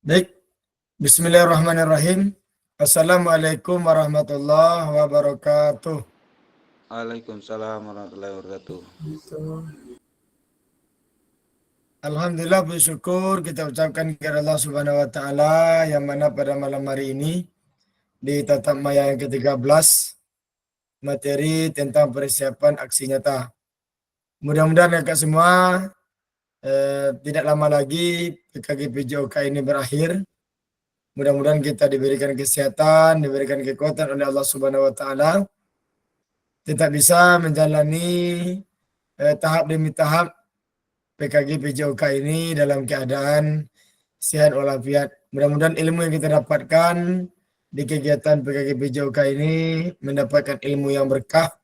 Baik, bismillahirrahmanirrahim. Assalamualaikum warahmatullahi wabarakatuh. Waalaikumsalam warahmatullahi wabarakatuh. Alhamdulillah, bersyukur kita ucapkan kepada Allah Subhanahu wa taala yang mana pada malam hari ini di tatap maya yang ke-13 materi tentang persiapan aksi nyata. Mudah-mudahan kakak semua tidak lama lagi PKG PJOK ini berakhir. Mudah-mudahan kita diberikan kesehatan, diberikan kekuatan oleh Allah Subhanahu wa taala, tetap bisa menjalani tahap demi tahap PKG PJOK ini dalam keadaan sehat walafiat. Mudah-mudahan ilmu yang kita dapatkan di kegiatan PKG PJOK ini mendapatkan ilmu yang berkah.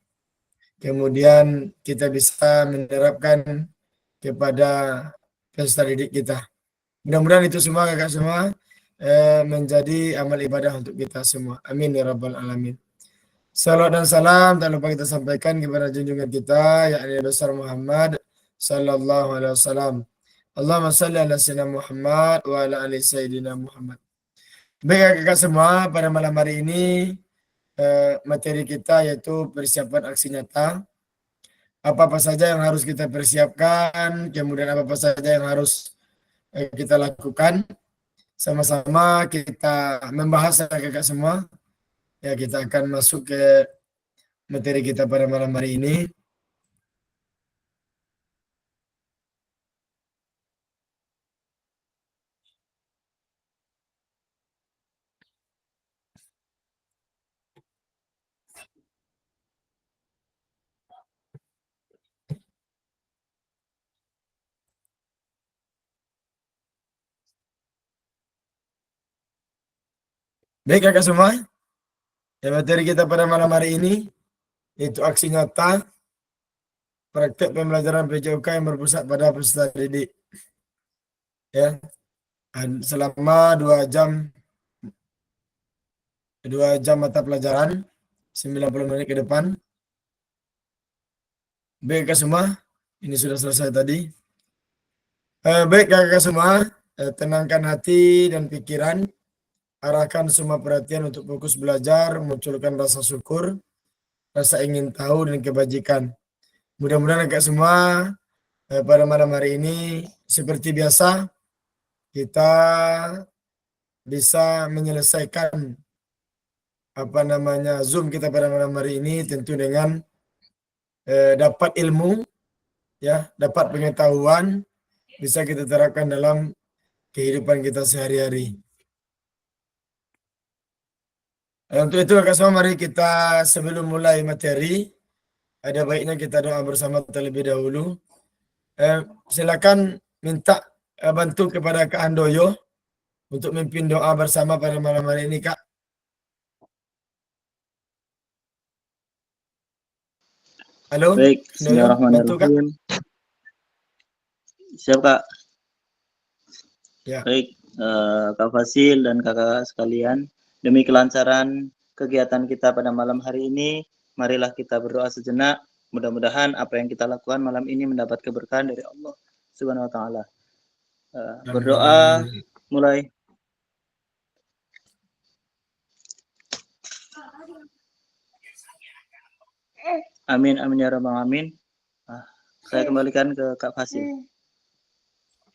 Kemudian kita bisa menerapkan kepada peserta didik kita. Mudah-mudahan itu semua kakak semua menjadi amal ibadah untuk kita semua. Amin ya rabbal alamin. Salam dan salam tak lupa kita sampaikan kepada junjungan kita yakni besar Muhammad sallallahu alaihi wasallam. Allahumma salli ala sayyidina Muhammad wa ala ali sayyidina Muhammad. Baik kakak semua, pada malam hari ini materi kita yaitu persiapan aksi nyata. Apa-apa saja yang harus kita persiapkan, kemudian apa-apa saja yang harus kita lakukan. Sama-sama kita membahas kakak semua. Ya, kita akan masuk ke materi kita pada malam hari ini. Baik kakak semua, ya, materi kita pada malam hari ini yaitu aksi nyata praktek pembelajaran PJOK yang berpusat pada peserta didik. Ya, selama 2 jam mata pelajaran 90 menit ke depan. Baik kakak semua, ini sudah selesai tadi. Baik kakak semua, tenangkan hati dan pikiran, arahkan semua perhatian untuk fokus belajar, munculkan rasa syukur, rasa ingin tahu dan kebajikan. Mudah-mudahan kakak semua pada malam hari ini seperti biasa kita bisa menyelesaikan Zoom kita pada malam hari ini tentu dengan dapat ilmu, ya, dapat pengetahuan bisa kita terapkan dalam kehidupan kita sehari-hari. Untuk itu kakak semua, mari kita sebelum mulai materi ada baiknya kita doa bersama terlebih dahulu. Silakan minta bantu kepada Kak Handoyo untuk memimpin doa bersama pada malam hari ini, Kak. Halo. Baik, Handoyo, bantu Kak. bismillahirrahmanirrahim. Siap Kak. Ya. Baik, Kak Fasil dan kakak sekalian, demi kelancaran kegiatan kita pada malam hari ini, marilah kita berdoa sejenak. Mudah-mudahan apa yang kita lakukan malam ini mendapat keberkahan dari Allah Subhanahu wa taala. Berdoa mulai. Amin amin ya rabbal alamin. Saya kembalikan ke Kak Fasil.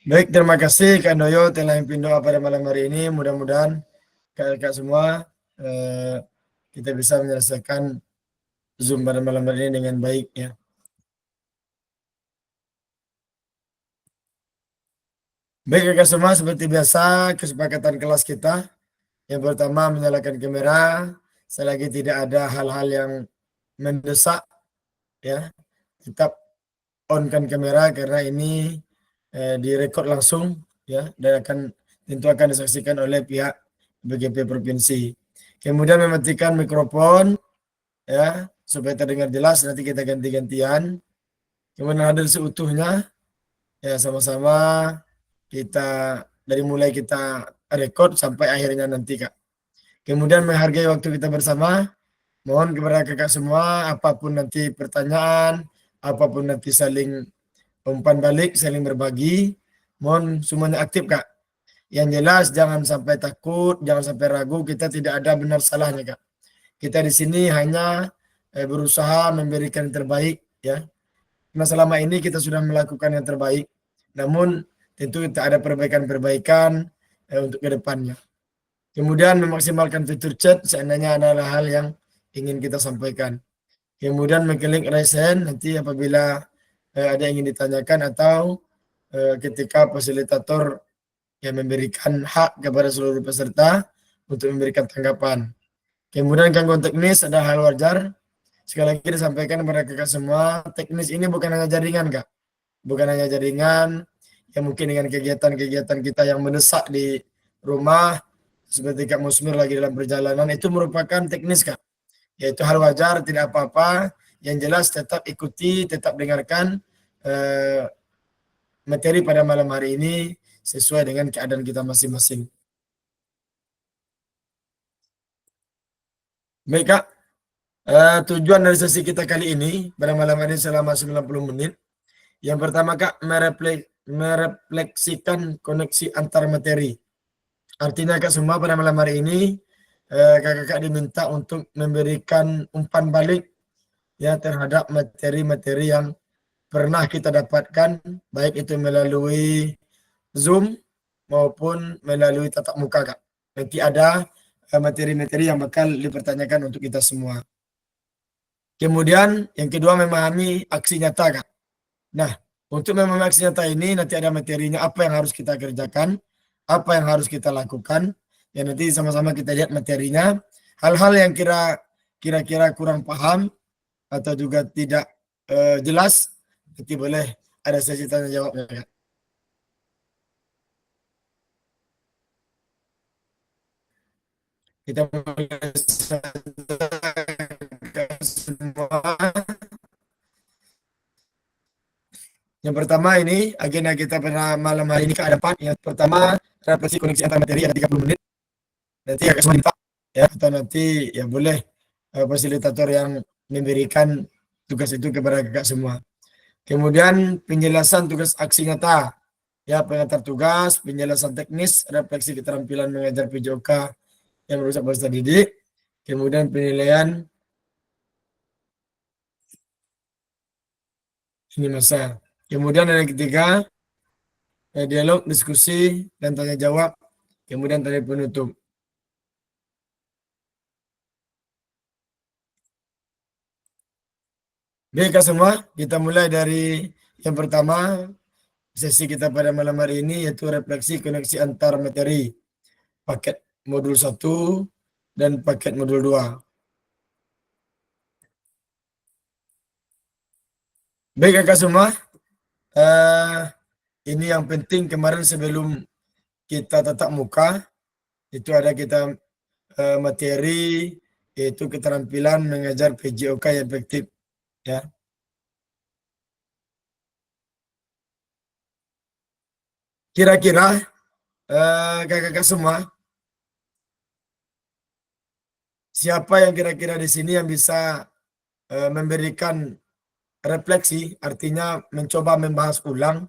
Baik, terima kasih Kak Handoyo telah memimpin doa pada malam hari ini. Mudah-mudahan kakak semua kita bisa menyelesaikan Zoom pada malam hari ini dengan baik, ya. Baik kakak semua, seperti biasa kesepakatan kelas kita yang pertama menyalakan kamera selagi tidak ada hal-hal yang mendesak, ya, tetap on-kan kamera karena ini direkod langsung, ya, dan tentu akan disaksikan oleh pihak BGP provinsi. Kemudian mematikan mikrofon, ya, supaya terdengar jelas. Nanti kita ganti-gantian. Kemudian hadir seutuhnya, ya, sama-sama kita dari mulai kita rekod sampai akhirnya nanti, Kak. Kemudian menghargai waktu kita bersama. Mohon kepada kakak semua, apapun nanti pertanyaan, apapun nanti saling umpan balik, saling berbagi, mohon semuanya aktif, Kak. Yang jelas jangan sampai takut, jangan sampai ragu, kita tidak ada benar salahnya, Kak. Kita di sini hanya berusaha memberikan yang terbaik, ya. Karena selama ini kita sudah melakukan yang terbaik, namun tentu kita ada perbaikan-perbaikan untuk ke depannya. Kemudian memaksimalkan fitur chat seandainya ada hal yang ingin kita sampaikan. Kemudian mengklik raise hand nanti apabila ada yang ingin ditanyakan atau ketika fasilitator yang memberikan hak kepada seluruh peserta untuk memberikan tanggapan. Kemudian gangguan teknis ada hal wajar. Sekali lagi disampaikan kepada kakak semua, teknis ini bukan hanya jaringan, Kak. Bukan hanya jaringan, yang mungkin dengan kegiatan-kegiatan kita yang mendesak di rumah, seperti Kak Musmir lagi dalam perjalanan, itu merupakan teknis, Kak. Yaitu hal wajar, tidak apa-apa. Yang jelas tetap ikuti, tetap dengarkan materi pada malam hari ini sesuai dengan keadaan kita masing-masing. Baik, Kak. Tujuan dari sesi kita kali ini pada malam hari selama 90 menit. Yang pertama, Kak, merefleksikan koneksi antar materi. Artinya, Kak, semua pada malam hari ini kakak-kakak diminta untuk memberikan umpan balik ya terhadap materi-materi yang pernah kita dapatkan, baik itu melalui Zoom maupun melalui tatap muka, Kak. Nanti ada materi-materi yang bakal dipertanyakan untuk kita semua. Kemudian yang kedua memahami aksi nyata, Kak. Nah, untuk memahami aksi nyata ini nanti ada materinya apa yang harus kita kerjakan, apa yang harus kita lakukan. Ya nanti sama-sama kita lihat materinya. Hal-hal yang kira-kira kurang paham atau juga tidak jelas, nanti boleh ada sesi tanya jawabnya, Kak. Kita mulai semua. Yang pertama ini agenda kita pada malam hari ini ke depan. Yang pertama refleksi koneksi antar materi ada 30 menit. Nanti agak semua minta ya atau nanti ya boleh fasilitator yang memberikan tugas itu kepada kakak semua. Kemudian penjelasan tugas aksi nyata ya pengantar tugas, penjelasan teknis, refleksi keterampilan mengajar PJOK yang merusak peserta didik. Kemudian penilaian ini masa. Kemudian ada yang ketiga dialog, diskusi, dan tanya jawab. Kemudian tadi penutup. Baik, Kak semua, kita mulai dari yang pertama sesi kita pada malam hari ini yaitu refleksi koneksi antar materi paket modul 1 dan paket modul 2. Baik, Kakak semua, ini yang penting kemarin sebelum kita tatap muka itu ada kita materi yaitu keterampilan mengajar PJOK yang efektif ya. Kira-kira kakak-kakak semua siapa yang kira-kira di sini yang bisa memberikan refleksi, artinya mencoba membahas ulang,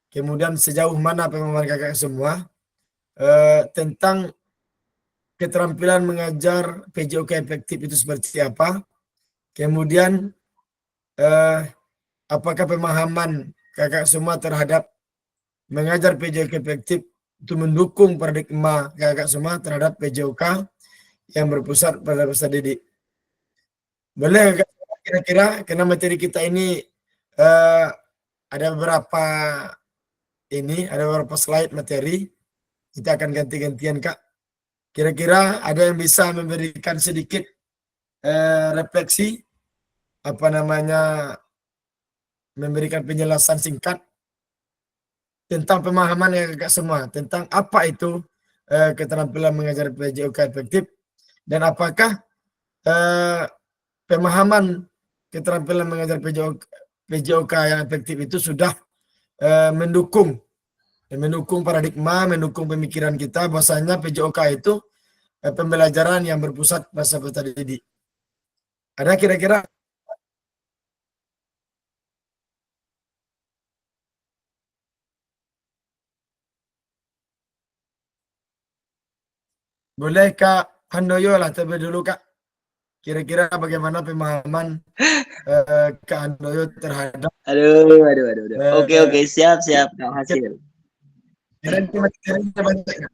kemudian sejauh mana pemahaman kakak semua tentang keterampilan mengajar PJOK efektif itu seperti apa, kemudian apakah pemahaman kakak semua terhadap mengajar PJOK efektif itu mendukung paradigma kakak semua terhadap PJOK yang berpusat pada peserta didik. Boleh kira-kira karena materi kita ini ada beberapa slide materi, kita akan ganti-gantian, Kak. Kira-kira ada yang bisa memberikan sedikit refleksi, memberikan penjelasan singkat tentang pemahaman yang kakak semua, tentang apa itu keterampilan mengajar PJOK efektif, dan apakah pemahaman keterampilan mengajar PJOK yang efektif itu sudah mendukung paradigma, mendukung pemikiran kita bahwasanya PJOK itu pembelajaran yang berpusat pada peserta didik. Ada kira-kira Boleh Kak Handoyo lah terlebih dulu Kak. Kira-kira bagaimana pemahaman Kak Handoyo terhadap Aduh. Oke, eh, siap Kak Hasil. materinya banyak. Kak.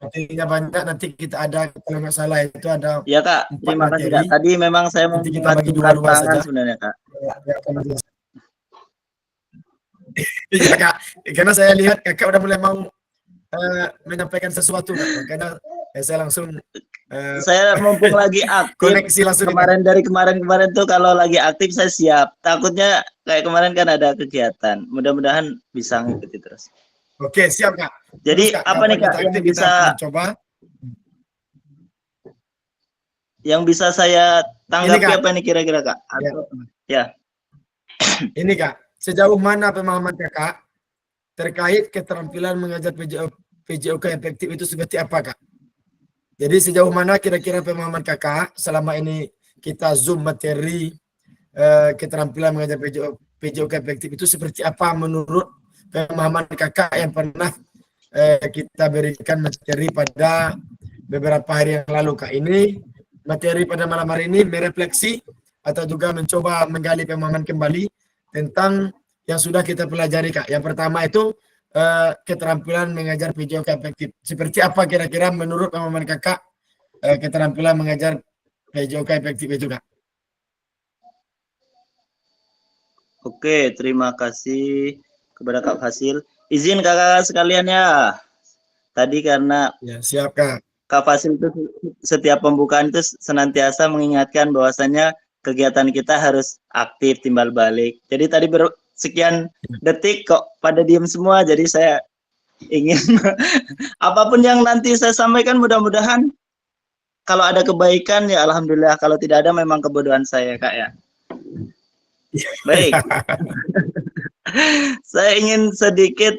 Materinya banyak, nanti kita ada, kalau nggak salah itu ada Ya Kak, 4 terima kasih materi. Kak. Tadi memang saya mau Nanti kita bagi mengacungkan dua-dua tangan saja. sebenarnya Kak. Ya, akan menjelaskan. Iya Kak, karena saya lihat Kakak udah mulai mau menyampaikan sesuatu Kak, makanya saya langsung Saya mumpung lagi aktif, koneksi langsung nih Kak. kemarin tuh kalau lagi aktif saya siap. Takutnya kayak kemarin kan ada kegiatan. Mudah-mudahan bisa ngikuti terus. Oke, siap Kak. Terus Jadi Kak, apa kapan nih Kak kita aktif kita mencoba. yang bisa saya tanggapi Kak. apa nih kira-kira Kak? Ya. Ini Kak, sejauh mana pemahaman Kakak terkait keterampilan mengajar PJOK efektif itu seperti apa Kak? Jadi sejauh mana kira-kira pemahaman Kakak selama ini kita zoom materi keterampilan mengajar PJOK efektif itu seperti apa menurut pemahaman Kakak yang pernah kita berikan materi pada beberapa hari yang lalu Kak. Ini materi pada malam hari ini merefleksi atau juga mencoba menggali pemahaman kembali tentang yang sudah kita pelajari Kak. Yang pertama itu keterampilan mengajar PJOK efektif. Seperti apa kira-kira menurut pemahaman Kakak keterampilan mengajar PJOK efektif itu Kak? Oke, terima kasih kepada Kak Fasil. Izin kakak sekalian ya. Tadi karena Ya, siap Kak. Kak Fasil itu setiap pembukaan itu senantiasa mengingatkan bahwasannya kegiatan kita harus aktif timbal balik. Jadi tadi sekian detik kok pada diem semua, jadi saya ingin apapun yang nanti saya sampaikan mudah-mudahan kalau ada kebaikan ya alhamdulillah, kalau tidak ada memang kebodohan saya Kak ya. Baik. Saya ingin sedikit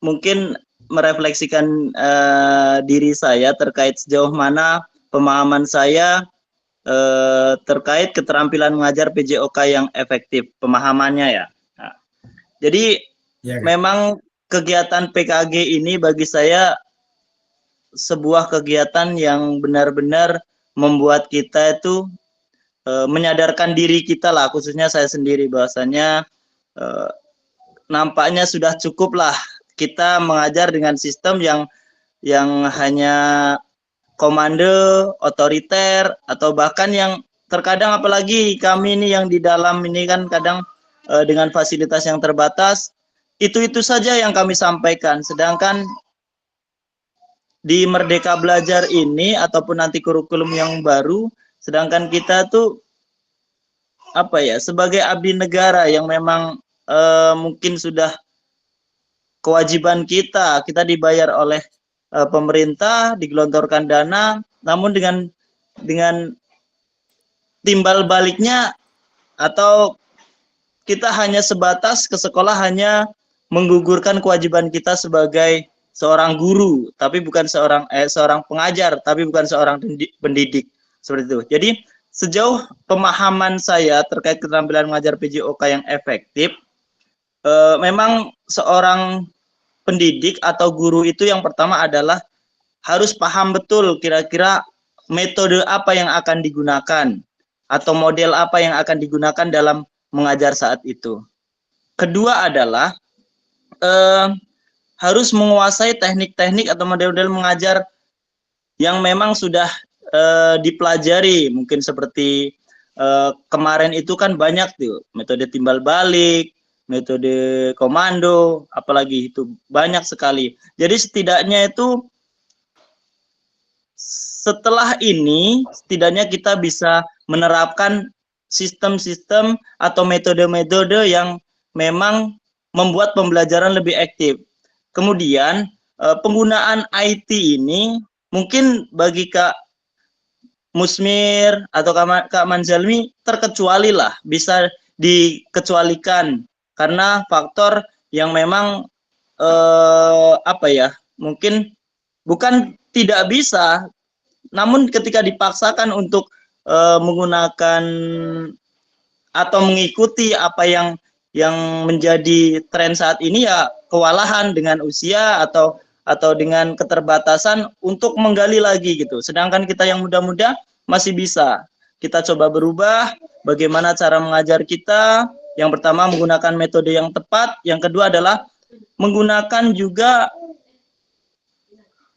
mungkin merefleksikan diri saya terkait sejauh mana pemahaman saya terkait keterampilan mengajar PJOK yang efektif, pemahamannya ya. Nah, jadi Ya, Kak. memang kegiatan PKG ini bagi saya sebuah kegiatan yang benar-benar membuat kita itu menyadarkan diri kita lah, khususnya saya sendiri, bahwasanya nampaknya sudah cukup lah kita mengajar dengan sistem yang hanya komando otoriter, atau bahkan yang terkadang apalagi kami ini yang di dalam ini kan kadang dengan fasilitas yang terbatas, itu saja yang kami sampaikan, sedangkan di Merdeka Belajar ini ataupun nanti kurikulum yang baru, sedangkan kita tuh apa ya, sebagai abdi negara yang memang mungkin sudah kewajiban kita dibayar oleh pemerintah, digelontorkan dana, namun dengan timbal baliknya atau kita hanya sebatas ke sekolah hanya menggugurkan kewajiban kita sebagai seorang guru, tapi bukan seorang pengajar, tapi bukan seorang pendidik, seperti itu. Jadi sejauh pemahaman saya terkait keterampilan mengajar PJOK yang efektif, memang seorang pendidik atau guru itu yang pertama adalah harus paham betul kira-kira metode apa yang akan digunakan atau model apa yang akan digunakan dalam mengajar saat itu. Kedua adalah harus menguasai teknik-teknik atau model-model mengajar yang memang sudah dipelajari, mungkin seperti kemarin itu kan banyak tuh metode timbal balik, metode komando, apalagi itu banyak sekali. Jadi setidaknya itu setelah ini setidaknya kita bisa menerapkan sistem-sistem atau metode-metode yang memang membuat pembelajaran lebih aktif. Kemudian penggunaan IT ini mungkin bagi Kak Musmir atau Kak Manzalmi terkecuali lah, bisa dikecualikan karena faktor yang memang apa ya, mungkin bukan tidak bisa, namun ketika dipaksakan untuk menggunakan atau mengikuti apa yang menjadi tren saat ini, ya kewalahan dengan usia atau dengan keterbatasan untuk menggali lagi gitu. Sedangkan kita yang muda-muda masih bisa. Kita coba berubah bagaimana cara mengajar kita. Yang pertama menggunakan metode yang tepat, yang kedua adalah menggunakan juga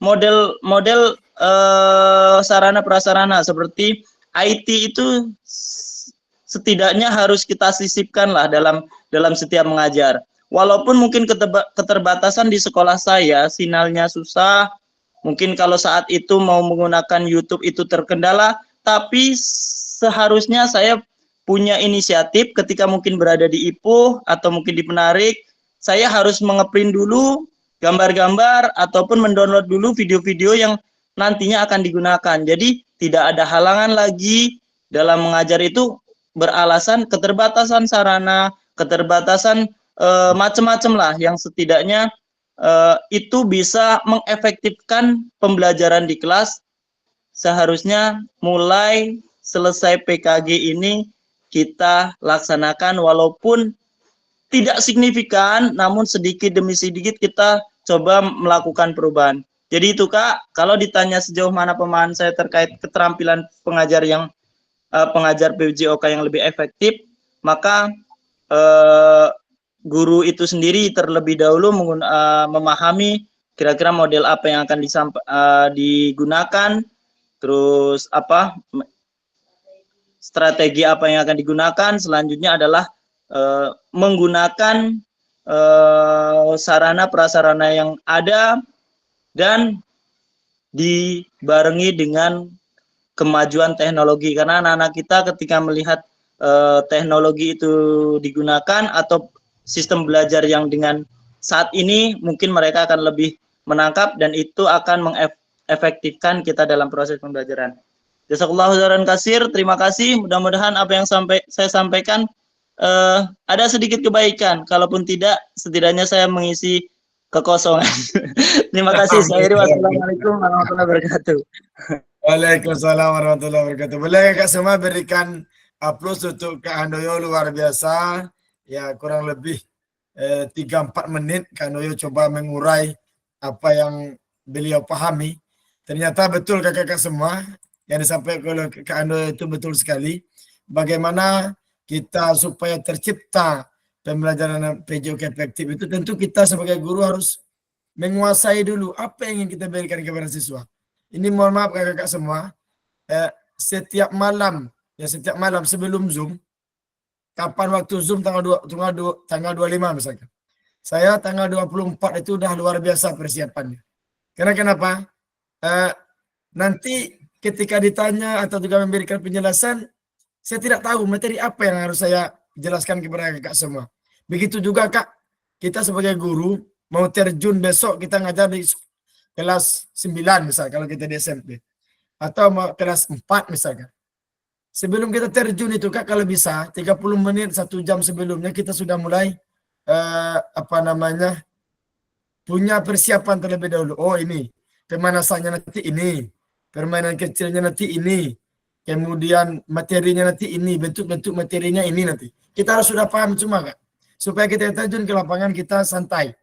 model-model sarana prasarana seperti IT itu setidaknya harus kita sisipkan lah dalam setiap mengajar. Walaupun mungkin keterbatasan di sekolah saya, sinyalnya susah, mungkin kalau saat itu mau menggunakan YouTube itu terkendala, tapi seharusnya saya punya inisiatif ketika mungkin berada di Ipuh atau mungkin di Penarik, saya harus mengeprint dulu gambar-gambar ataupun mendownload dulu video-video yang nantinya akan digunakan. Jadi tidak ada halangan lagi dalam mengajar itu beralasan keterbatasan sarana, keterbatasan macam-macam lah yang setidaknya itu bisa mengefektifkan pembelajaran di kelas. Seharusnya mulai selesai PKG ini kita laksanakan walaupun tidak signifikan, namun sedikit demi sedikit kita coba melakukan perubahan. Jadi itu Kak, kalau ditanya sejauh mana pemahaman saya terkait keterampilan pengajar yang pengajar PJOK yang lebih efektif, maka guru itu sendiri terlebih dahulu memahami kira-kira model apa yang akan digunakan, terus apa strategi apa yang akan digunakan. Selanjutnya adalah menggunakan sarana prasarana yang ada dan dibarengi dengan kemajuan teknologi, karena anak-anak kita ketika melihat teknologi itu digunakan atau sistem belajar yang dengan saat ini mungkin mereka akan lebih menangkap dan itu akan mengefektifkan kita dalam proses pembelajaran. Jazakallahu khairan katsir, terima kasih. Mudah-mudahan apa yang saya sampaikan ada sedikit kebaikan. Kalaupun tidak, setidaknya saya mengisi kekosongan. Terima kasih. Wassalamualaikum warahmatullahi wabarakatuh. Waalaikumsalam warahmatullahi wabarakatuh. Boleh Kak semua berikan aplaus untuk Kak Handoyo, luar biasa. Ya kurang lebih 3-4 menit Kak Handoyo coba mengurai apa yang beliau pahami. Ternyata betul kakak-kakak semua yang disampaikan oleh Kak Handoyo itu betul sekali. Bagaimana kita supaya tercipta pembelajaran PJOK efektif itu tentu kita sebagai guru harus menguasai dulu apa yang ingin kita berikan kepada siswa. Ini mohon maaf kakak-kakak semua, setiap malam sebelum Zoom, kapan waktu Zoom tanggal 25 misalkan. Saya tanggal 24 itu udah luar biasa persiapannya. Karena kenapa? Nanti ketika ditanya atau juga memberikan penjelasan, saya tidak tahu materi apa yang harus saya jelaskan kepada kakak semua. Begitu juga Kak, kita sebagai guru mau terjun besok kita ngajar di kelas 9 misalnya kalau kita di SMP. Atau mau kelas 4 misalkan. Sebelum kita terjun itu Kak, kalau bisa 30 menit 1 jam sebelumnya kita sudah mulai punya persiapan terlebih dahulu. Oh ini pemanasannya nanti ini, permainan kecilnya nanti ini, kemudian materinya nanti ini, bentuk-bentuk materinya ini nanti. Kita harus sudah paham semua Kak, supaya kita terjun ke lapangan kita santai.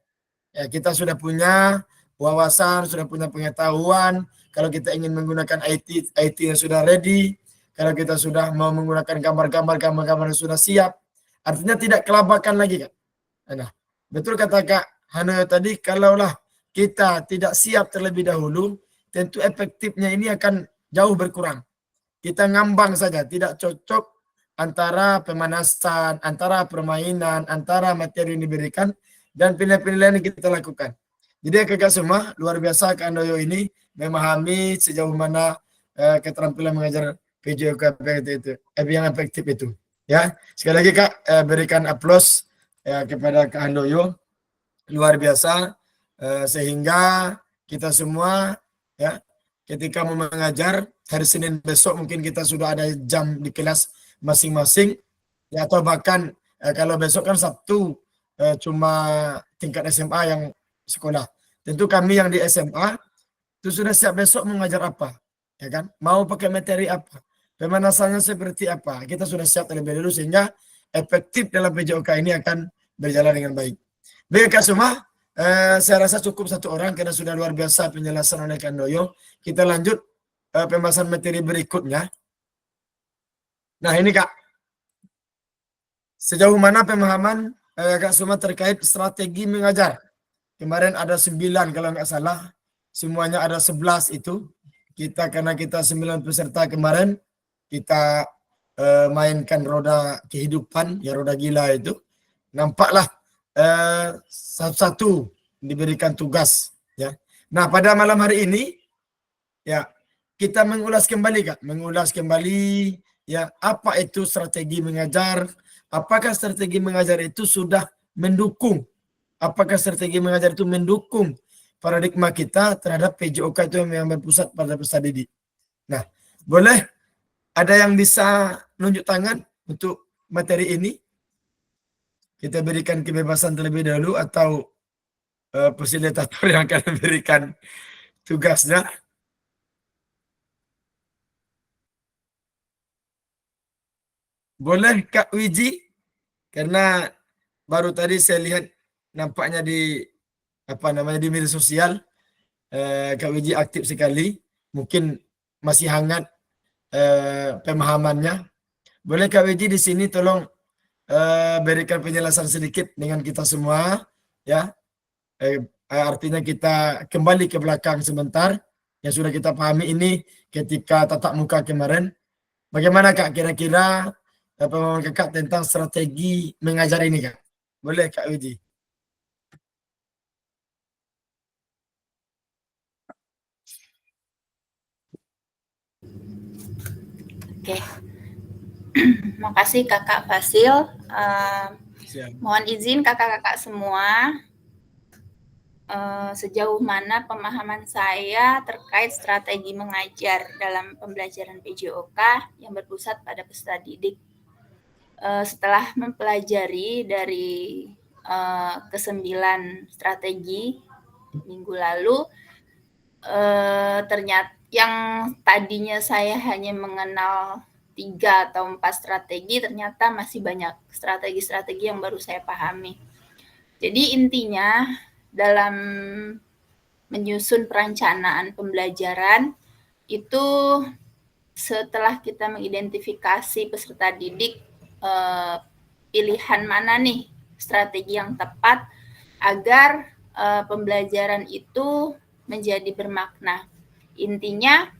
Ya, kita sudah punya wawasan, sudah punya pengetahuan. Kalau kita ingin menggunakan IT yang sudah ready. Kalau kita sudah mau menggunakan gambar-gambar yang sudah siap. Artinya tidak kelabakan lagi Kak. Nah, betul kata Kak Handoyo tadi, kalaulah kita tidak siap terlebih dahulu, tentu efektifnya ini akan jauh berkurang. Kita ngambang saja, tidak cocok antara pemanasan, antara permainan, antara materi yang diberikan, dan penilaian yang kita lakukan. Jadi kakak semua, luar biasa Kak Handoyo ini memahami sejauh mana keterampilan mengajar PJOK itu, yang efektif itu. Ya, sekali lagi Kak, berikan aplaus kepada Kak Handoyo, luar biasa, sehingga kita semua ya ketika mau mengajar hari Senin besok mungkin kita sudah ada jam di kelas masing-masing, ya, atau bahkan kalau besok kan Sabtu cuma tingkat SMA yang sekolah. Tentu kami yang di SMA itu sudah siap besok mengajar apa, ya kan? Mau pakai materi apa, pemanasannya seperti apa, kita sudah siap terlebih dahulu sehingga efektif dalam PJOK ini akan berjalan dengan baik. Baik Kak semua, Saya rasa cukup 1 orang karena sudah luar biasa penjelasan oleh Kandoyo. Kita lanjut pembahasan materi berikutnya. Nah ini Kak, sejauh mana pemahaman Kak Suma terkait strategi mengajar? Kemarin ada 9 kalau nggak salah, semuanya ada 11 itu. Karena kita 9 peserta kemarin, kita mainkan roda kehidupan, ya roda gila itu. Nampaklah satu-satu diberikan tugas. Ya. Nah pada malam hari ini, ya kita mengulas kembali Kak, ya apa itu strategi mengajar, apakah strategi mengajar itu sudah mendukung, apakah strategi mengajar itu mendukung paradigma kita terhadap PJOK itu yang berpusat pada peserta didik. Nah, boleh ada yang bisa nunjuk tangan untuk materi ini? Kita berikan kebebasan terlebih dahulu atau fasilitator yang akan memberikan tugasnya. Boleh Kak Wiji? Karena baru tadi saya lihat nampaknya di di media sosial Kak Wiji aktif sekali, mungkin masih hangat pemahamannya. Boleh Kak Wiji di sini tolong berikan penjelasan sedikit dengan kita semua, ya. Artinya kita kembali ke belakang sebentar, yang sudah kita pahami ini ketika tatap muka kemarin. Bagaimana Kak kira-kira pemahaman Kakak tentang strategi mengajar ini Kak? Boleh Kak Wiji? Oke, makasih Kakak Fasil. Mohon izin kakak-kakak semua, sejauh mana pemahaman saya terkait strategi mengajar dalam pembelajaran PJOK yang berpusat pada peserta didik. Setelah mempelajari dari ke-9 strategi minggu lalu, ternyata yang tadinya saya hanya mengenal 3 atau 4 strategi, ternyata masih banyak strategi-strategi yang baru saya pahami. Jadi intinya dalam menyusun perencanaan pembelajaran itu setelah kita mengidentifikasi peserta didik, pilihan mana nih strategi yang tepat agar pembelajaran itu menjadi bermakna. Intinya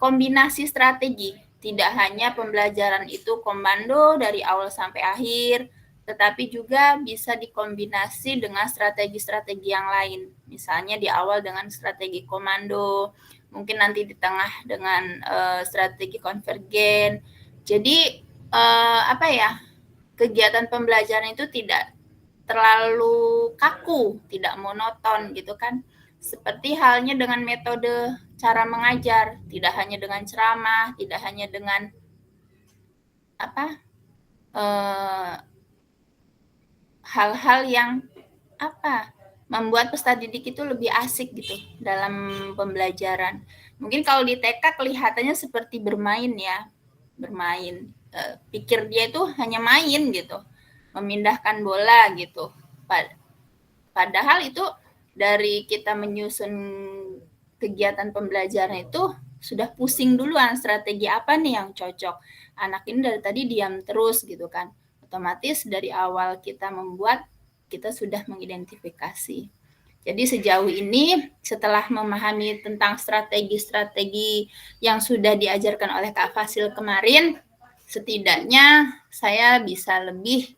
kombinasi strategi, tidak hanya pembelajaran itu komando dari awal sampai akhir, tetapi juga bisa dikombinasi dengan strategi-strategi yang lain. Misalnya di awal dengan strategi komando, mungkin nanti di tengah dengan strategi konvergen. Jadi kegiatan pembelajaran itu tidak terlalu kaku, tidak monoton gitu kan. Seperti halnya dengan metode cara mengajar, tidak hanya dengan ceramah, tidak hanya dengan hal-hal yang membuat peserta didik itu lebih asik gitu dalam pembelajaran. Mungkin kalau di TK kelihatannya seperti bermain ya, pikir dia itu hanya main gitu, memindahkan bola gitu. Padahal itu dari kita menyusun kegiatan pembelajaran itu sudah pusing duluan strategi apa nih yang cocok. Anak ini dari tadi diam terus gitu kan. Otomatis dari awal kita membuat, kita sudah mengidentifikasi. Jadi sejauh ini setelah memahami tentang strategi-strategi yang sudah diajarkan oleh Kak Fasil kemarin, setidaknya saya bisa lebih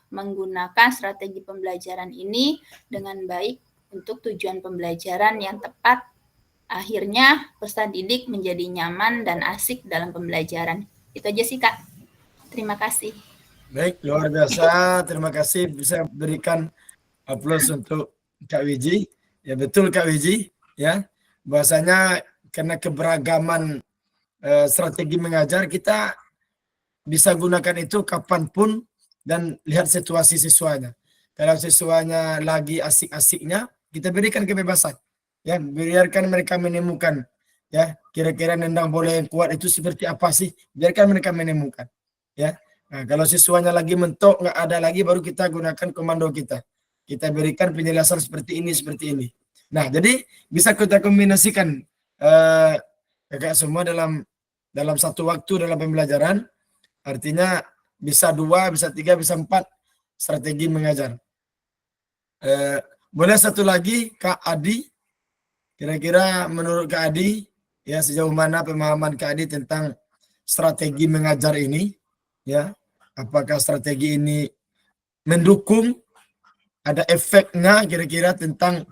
menggunakan strategi pembelajaran ini dengan baik untuk tujuan pembelajaran yang tepat. Akhirnya peserta didik menjadi nyaman dan asik dalam pembelajaran. Itu aja sih Kak. Terima kasih. Baik, luar biasa. Terima kasih bisa berikan aplaus untuk Kak Wiji. Ya betul Kak Wiji, ya. Bahwasanya karena keberagaman strategi mengajar, kita bisa gunakan itu kapanpun dan lihat situasi siswanya. Kalau siswanya lagi asik-asiknya, kita berikan kebebasan. Ya, biarkan mereka menemukan. Ya, kira-kira nendang bola yang kuat itu seperti apa sih? Biarkan mereka menemukan. Ya, Nah, kalau siswanya lagi mentok, nggak ada lagi, baru kita gunakan komando kita. Kita berikan penjelasan seperti ini, seperti ini. Nah, jadi bisa kita kombinasikan kakak semua dalam satu waktu dalam pembelajaran. Artinya bisa 2, bisa 3, bisa 4 strategi mengajar. Boleh satu lagi, Kak Adi. Kira-kira menurut Kak Adi, ya sejauh mana pemahaman Kak Adi tentang strategi mengajar ini? Ya, apakah strategi ini mendukung, ada efeknya kira-kira tentang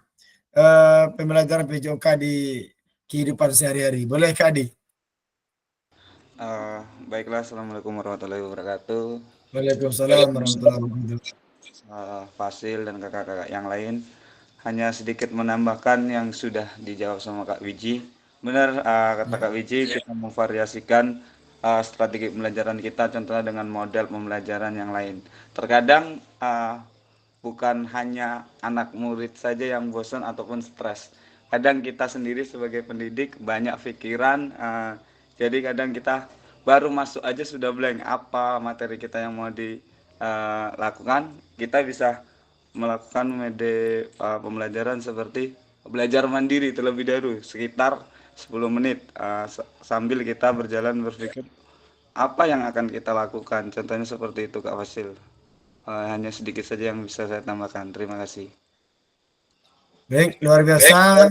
pembelajaran PJOK di kehidupan sehari-hari? Boleh Kak Adi? Baiklah, Assalamualaikum warahmatullahi wabarakatuh. Waalaikumsalam warahmatullahi wabarakatuh. Fasil dan kakak-kakak yang lain, hanya sedikit menambahkan yang sudah dijawab sama Kak Wiji. Benar, kata Kak Wiji, kita memvariasikan strategi pembelajaran kita, contohnya dengan model pembelajaran yang lain. Terkadang bukan hanya anak murid saja yang bosan ataupun stres. Kadang kita sendiri sebagai pendidik banyak pikiran, jadi kadang kita baru masuk aja sudah blank apa materi kita yang mau dilakukan. Kita bisa melakukan pembelajaran seperti belajar mandiri terlebih dahulu sekitar 10 menit sambil kita berjalan berpikir apa yang akan kita lakukan. Contohnya seperti itu Kak Fasil. Hanya sedikit saja yang bisa saya tambahkan. Terima kasih. Baik, luar biasa.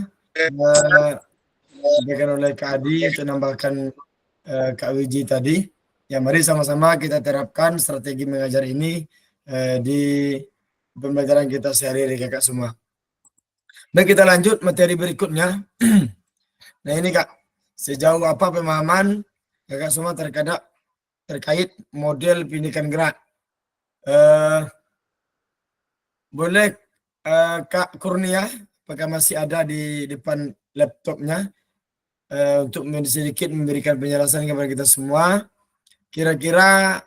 Disampaikan oleh Kak Adi untuk menambahkan Kak Wiji tadi. Ya, mari sama-sama kita terapkan strategi mengajar ini di pembelajaran kita sehari-hari kakak semua. Baik, kita lanjut materi berikutnya. Nah ini Kak, sejauh apa pemahaman kakak semua terkait model pendidikan gerak? Boleh Kak Kurnia, apakah masih ada di depan laptopnya untuk sedikit memberikan penjelasan kepada kita semua. Kira-kira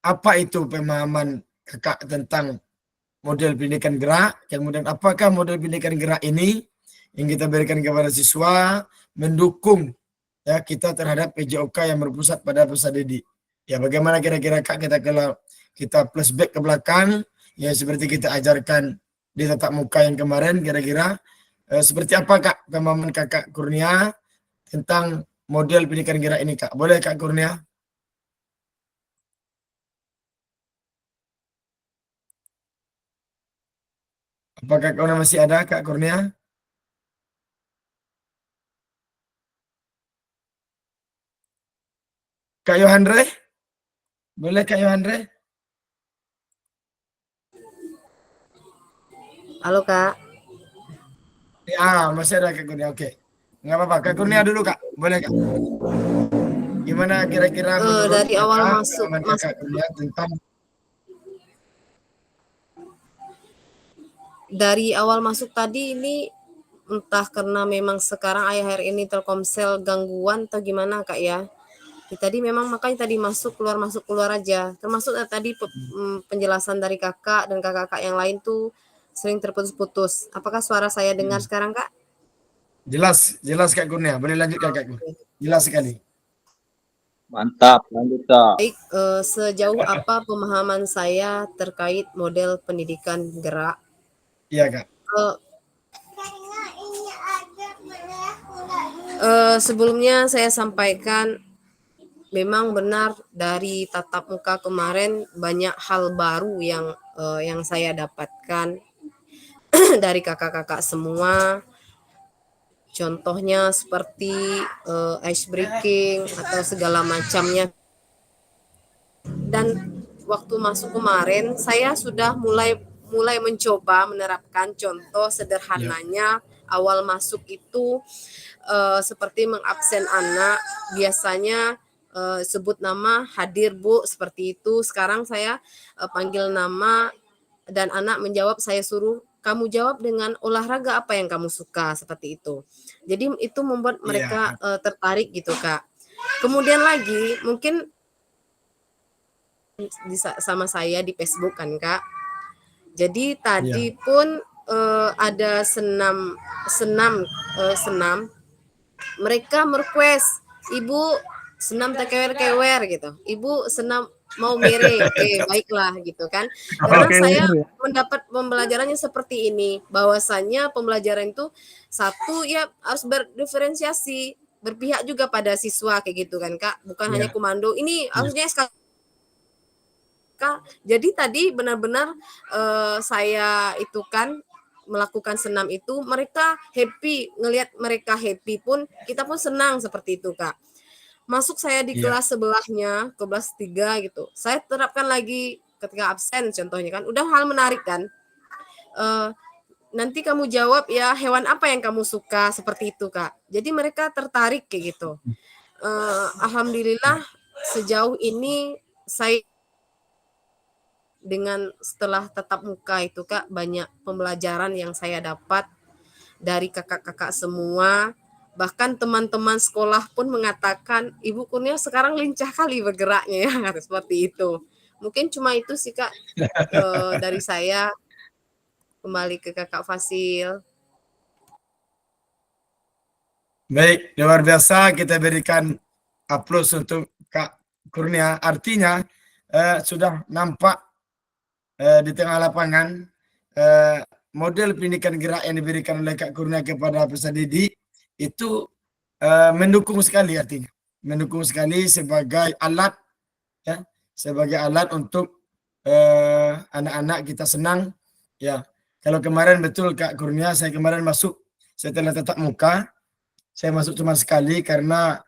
apa itu pemahaman kakak tentang model pendidikan gerak, kemudian apakah model pendidikan gerak ini yang kita berikan kepada siswa mendukung ya kita terhadap PJOK yang berpusat pada peserta didik. Ya, bagaimana kira-kira Kak kita flashback ke belakang ya seperti kita ajarkan di tatap muka yang kemarin, kira-kira seperti apa Kak pemahaman Kakak Kurnia tentang model pendidikan gerak ini Kak? Boleh Kak Kurnia? Apakah kau masih ada Kak Kurnia? Kak Yohandre? Boleh Kak Yohandre? Halo Kak. Ya, masih ada Kak Kurnia. Oke. Nggak apa-apa. Kak Kurnia dulu Kak. Boleh Kak? Gimana kira-kira menurut Dari awal Kakak, masuk pemahaman Kakak Kurnia tentang dari awal masuk tadi ini entah karena memang sekarang akhir ini Telkomsel gangguan atau gimana Kak ya. Tadi memang makanya tadi masuk keluar aja. Termasuk tadi penjelasan dari Kakak dan kakak-kakak yang lain tuh sering terputus-putus. Apakah suara saya dengar sekarang Kak? jelas Kak Kurnia. Boleh lanjut Kakak. Jelas sekali. Mantap, lanjut Kak. Baik, sejauh apa pemahaman saya terkait model pendidikan gerak? Iya Kak. Sebelumnya saya sampaikan memang benar dari tatap muka kemarin banyak hal baru yang saya dapatkan dari kakak-kakak semua. Contohnya seperti ice breaking atau segala macamnya. Dan waktu masuk kemarin saya sudah mulai mencoba menerapkan contoh sederhananya awal masuk itu seperti mengabsen anak, biasanya sebut nama, hadir Bu, seperti itu. Sekarang saya panggil nama dan anak menjawab, saya suruh kamu jawab dengan olahraga apa yang kamu suka, seperti itu. Jadi itu membuat mereka tertarik gitu Kak. Kemudian lagi mungkin sama saya di Facebook kan Kak. Jadi tadi pun ada senam mereka merequest, Ibu senam kewer-kewer gitu. Ibu senam mau mere, oke, baiklah gitu kan. Karena Oke, saya bener ya. mendapat pembelajarannya seperti ini, bahwasanya pembelajaran itu satu ya harus berdiferensiasi, berpihak juga pada siswa kayak gitu kan Kak, bukan hanya Ya. komando. Ini Ya. harusnya Kak. Jadi tadi benar-benar saya itu kan melakukan senam itu mereka happy, ngelihat mereka happy pun kita pun senang seperti itu Kak. Masuk saya di Iya. kelas sebelahnya, ke kelas 3 gitu. Saya terapkan lagi ketika absen contohnya kan. Udah hal menarik kan. Nanti kamu jawab ya hewan apa yang kamu suka seperti itu Kak. Jadi mereka tertarik kayak gitu. Alhamdulillah sejauh ini saya dengan setelah tatap muka itu Kak banyak pembelajaran yang saya dapat dari kakak-kakak semua. Bahkan teman-teman sekolah pun mengatakan, Ibu Kurnia sekarang lincah kali bergeraknya ya, kata seperti itu. Mungkin cuma itu sih Kak dari saya. Kembali ke Kakak Fasil. Baik, luar biasa kita berikan aplaus untuk Kak Kurnia. Artinya sudah nampak di tengah lapangan model pendidikan gerak yang diberikan oleh Kak Kurnia kepada peserta didik itu mendukung sekali artinya. Mendukung sekali sebagai alat ya, sebagai alat untuk anak-anak kita senang ya. Kalau kemarin betul Kak Kurnia, saya kemarin masuk setelah tatap muka, saya masuk cuma sekali karena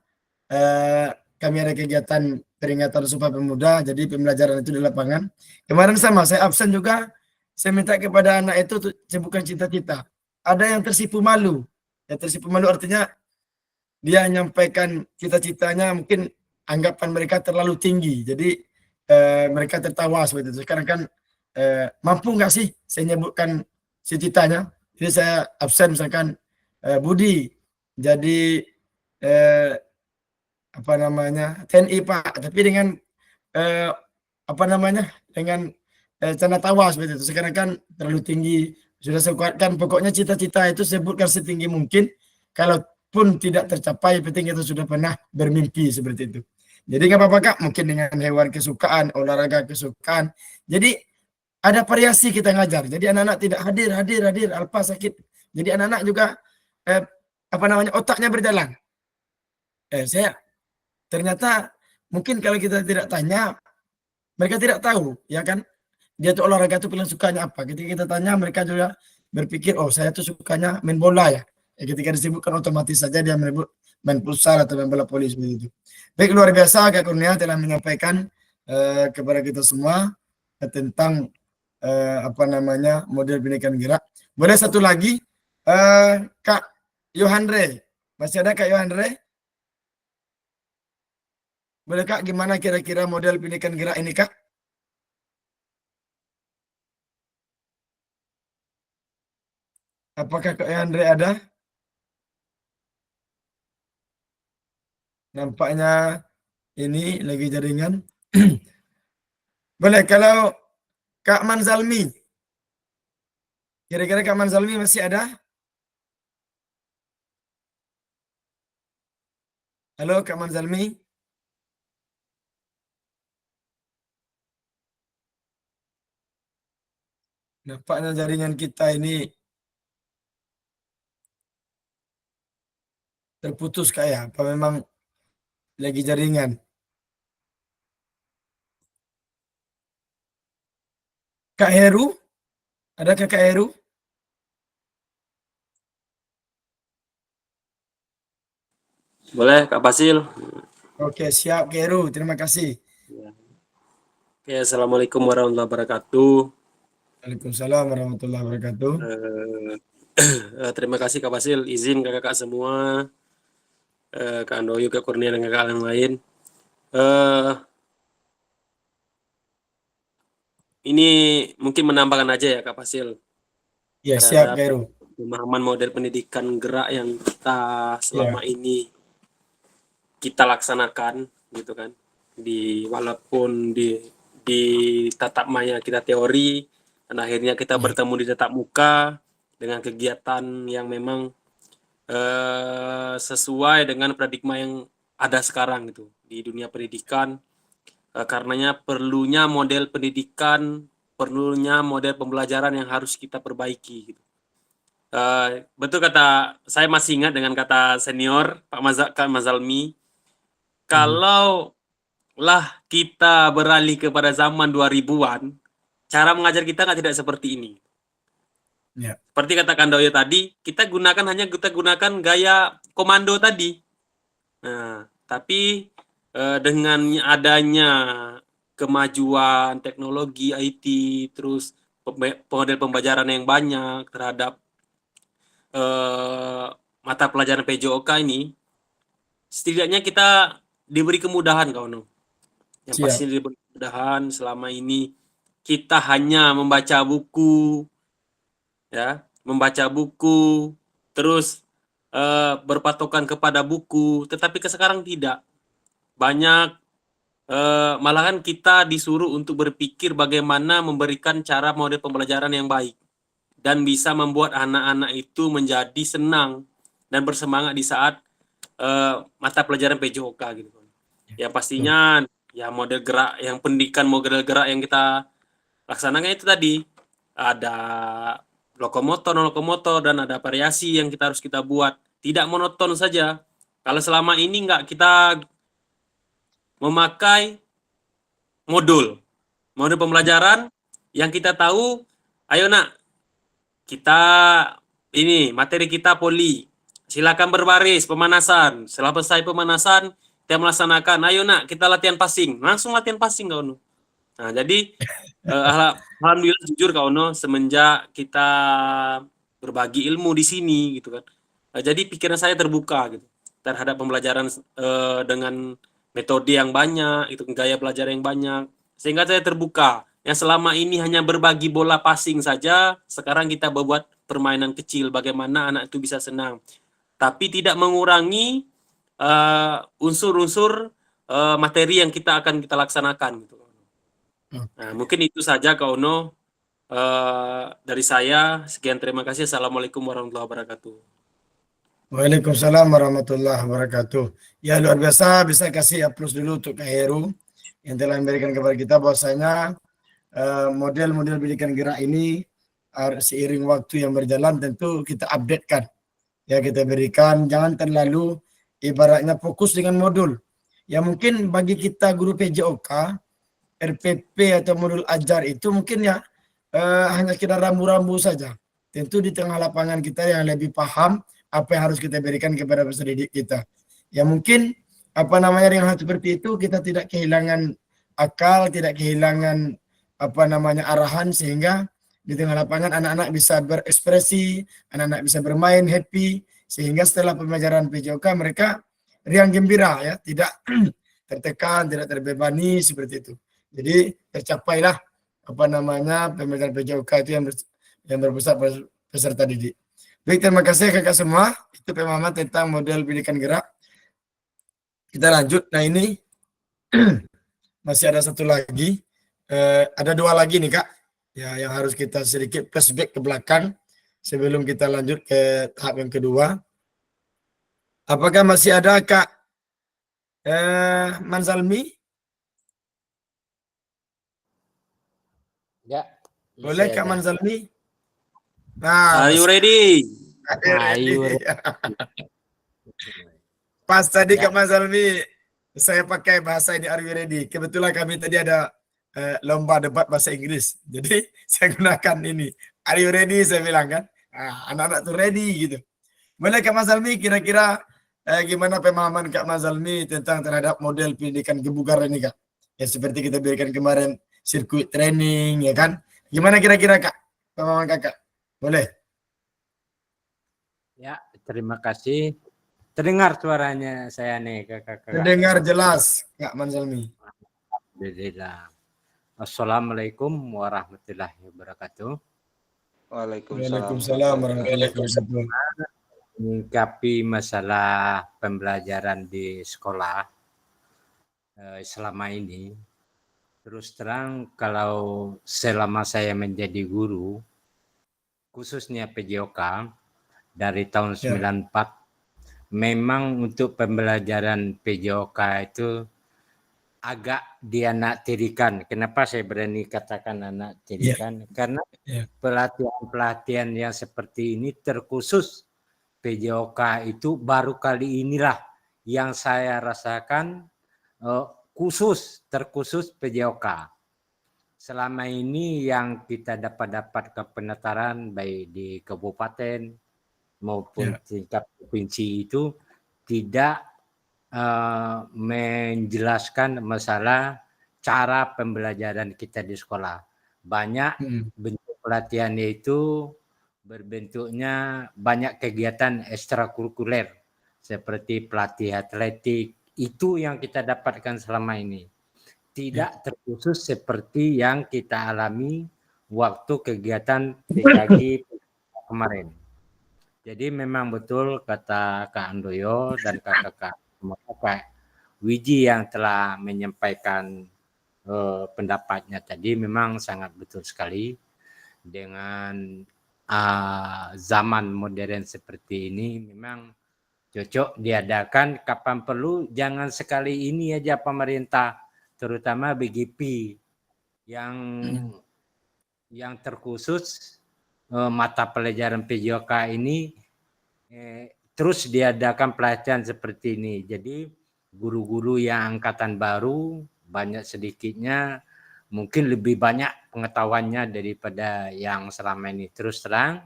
kami ada kegiatan peringatan Sumpah Pemuda, jadi pembelajaran itu di lapangan. Kemarin sama, saya absen juga, saya minta kepada anak itu untuk sebutkan cita-cita. Ada yang tersipu malu. Ya, tersipu malu artinya dia menyampaikan cita-citanya mungkin anggapan mereka terlalu tinggi. Jadi mereka tertawa seperti itu. Sekarang kan mampu nggak sih saya nyebutkan cita-citanya? Jadi saya absen misalkan Budi jadi apa namanya TNI Pak, tapi dengan apa namanya dengan canda tawa seperti itu. Sekarang kan terlalu tinggi, sudah saya kuatkan. Pokoknya cita-cita itu sebutkan setinggi mungkin. Kalaupun tidak tercapai, penting kita sudah pernah bermimpi seperti itu. Jadi nggak apa-apa Kak, mungkin dengan hewan kesukaan, olahraga kesukaan. Jadi ada variasi kita ngajar. Jadi anak-anak tidak hadir, alpa sakit. Jadi anak-anak juga apa namanya otaknya berjalan. Saya ternyata mungkin kalau kita tidak tanya, mereka tidak tahu, ya kan? Dia tuh olahraga tuh paling sukanya apa? Ketika kita tanya, mereka juga berpikir, oh saya tuh sukanya main bola ya. Ketika disebutkan otomatis saja dia menyebut main futsal atau main bola voli seperti itu. Baik, luar biasa Kak Kurnia telah menyampaikan kepada kita semua tentang apa namanya model pendidikan gerak. Boleh satu lagi, Kak Yohandre, masih ada Kak Yohandre? Boleh Kak, gimana kira-kira model pendidikan gerak ini Kak? Apakah Kak Yohandre ada? Nampaknya ini lagi jaringan. Boleh kalau Kak Manzalmi. Kira-kira Kak Manzalmi masih ada? Halo Kak Manzalmi. Nampaknya jaringan kita ini terputus Kak ya. Apa memang lagi jaringan? Kak Heru? Adakah Kak Heru? Boleh, Kak Fasil. Oke, siap Kak Heru. Terima kasih. Ya, Assalamualaikum warahmatullahi wabarakatuh. Waalaikumsalam warahmatullahi wabarakatuh. Terima kasih Kak Fasil. Izin kakak-kakak semua, Kak Andoyo, Kak Kurnia, dan kakak yang lain. Ini mungkin menambahkan aja ya Kak Fasil Ya, siap terhadap Kak Heru. pemahaman model pendidikan gerak yang kita selama Ya. ini kita laksanakan gitu kan. Walaupun di tatap maya kita teori, dan akhirnya kita bertemu di tatap muka dengan kegiatan yang memang sesuai dengan paradigma yang ada sekarang gitu di dunia pendidikan. karenanya perlunya model pendidikan, perlunya model pembelajaran yang harus kita perbaiki gitu. Betul kata, saya masih ingat dengan kata senior Kak Mazalmi, kalau lah kita beralih kepada zaman 2000-an, cara mengajar kita tidak seperti ini. Ya. Seperti kata Kandoyo tadi, kita gunakan gaya komando tadi. Nah, tapi dengan adanya kemajuan teknologi IT, terus model pembelajaran yang banyak terhadap mata pelajaran PJOK ini, setidaknya kita diberi kemudahan, kawan. Yang Siap. pasti diberi kemudahan. Selama ini kita hanya membaca buku, ya, terus berpatokan kepada buku, tetapi sekarang tidak. Banyak malahan kita disuruh untuk berpikir bagaimana memberikan cara model pembelajaran yang baik dan bisa membuat anak-anak itu menjadi senang dan bersemangat di saat mata pelajaran PJOK gitu. Ya pastinya ya model gerak, yang pendidikan model gerak yang kita laksanakan itu tadi ada lokomotor dan ada variasi yang kita harus buat, tidak monoton saja. Kalau selama ini enggak kita memakai modul pembelajaran yang kita tahu, ayo nak, kita ini materi kita poli, silakan berbaris pemanasan, setelah selesai pemanasan kita melaksanakan, ayo nak kita latihan passing, langsung latihan passing kawan. Nah jadi alhamdulillah jujur kawan, semenjak kita berbagi ilmu di sini gitu kan, jadi pikiran saya terbuka gitu terhadap pembelajaran dengan metode yang banyak, itu gaya belajar yang banyak, sehingga saya terbuka. Yang selama ini hanya berbagi bola passing saja, sekarang kita membuat permainan kecil bagaimana anak itu bisa senang, tapi tidak mengurangi unsur-unsur materi yang kita akan kita laksanakan gitu. Nah, mungkin itu saja Kak Ono dari saya. Sekian, terima kasih. Assalamualaikum warahmatullahi wabarakatuh. Waalaikumsalam warahmatullahi wabarakatuh. Ya luar biasa, bisa kasih aplaus dulu untuk Kak Heru yang telah memberikan kepada kita bahwasanya model-model pendidikan gerak ini seiring waktu yang berjalan tentu kita updatekan. Ya kita berikan, jangan terlalu ibaratnya fokus dengan modul. Ya mungkin bagi kita guru PJOK, RPP atau modul ajar itu mungkin ya hanya sekedar rambu-rambu saja. Tentu di tengah lapangan kita yang lebih paham apa yang harus kita berikan kepada peserta didik kita. Ya mungkin dengan hal seperti itu kita tidak kehilangan akal, tidak kehilangan arahan, sehingga di tengah lapangan anak-anak bisa berekspresi, anak-anak bisa bermain happy, sehingga setelah pembelajaran PJOK mereka riang gembira, ya, tidak tertekan, tidak terbebani seperti itu. Jadi tercapailah pembelajaran PJOK itu yang berpusat peserta didik. Baik, terima kasih kakak semua. Itu pemahaman tentang model pendidikan gerak. Kita lanjut. Nah ini masih ada satu lagi. Ada dua lagi nih kak. Ya, yang harus kita sedikit flashback ke belakang sebelum kita lanjut ke tahap yang kedua. Apakah masih ada kak Manzalmi? Ya. Boleh kak ada. Manzalmi? Nah, Are you ready? ready. Pas tadi Ya. Kak Mas Almi, saya pakai bahasa ini, are you ready? Kebetulan kami tadi ada lomba debat bahasa Inggris. Jadi saya gunakan ini. Are you ready? Saya bilang kan. Anak-anak tuh ready gitu. Boleh Kak Mas Almi, kira-kira gimana pemahaman Kak Mas Almi tentang terhadap model pendidikan kebugaran ini Kak? Ya seperti kita berikan kemarin sirkuit training, ya kan? Gimana kira-kira Kak pemahaman Kakak? Boleh? Ya, terima kasih. Terdengar suaranya saya nih kakak. Terdengar jelas Kak Manzalmi. Alhamdulillah. Assalamualaikum warahmatullahi wabarakatuh. Waalaikumsalam warahmatullahi wabarakatuh. Menyikapi masalah pembelajaran di sekolah selama ini, terus terang kalau selama saya menjadi guru, khususnya PJOK dari tahun 94, memang untuk pembelajaran PJOK itu agak dianak tirikan. Kenapa saya berani katakan anak tirikan? Karena Ya. pelatihan-pelatihan yang seperti ini terkhusus PJOK itu baru kali inilah yang saya rasakan terkhusus PJOK. Selama ini yang kita dapat ke penataran baik di kabupaten maupun tingkat provinsi itu tidak menjelaskan masalah cara pembelajaran kita di sekolah. Banyak bentuk pelatihannya itu berbentuknya banyak kegiatan ekstrakurikuler seperti pelatih atletik. Itu yang kita dapatkan selama ini. Tidak terkhusus seperti yang kita alami waktu kegiatan PKG kemarin. Jadi memang betul kata Kak Handoyo dan Kak Wiji yang telah menyampaikan pendapatnya tadi memang sangat betul sekali. Dengan zaman modern seperti ini memang cocok diadakan kapan perlu, jangan sekali ini aja pemerintah terutama BGP yang terkhusus mata pelajaran PJOK ini terus diadakan pelatihan seperti ini. Jadi guru-guru yang angkatan baru banyak sedikitnya mungkin lebih banyak pengetahuannya daripada yang selama ini. Terus terang,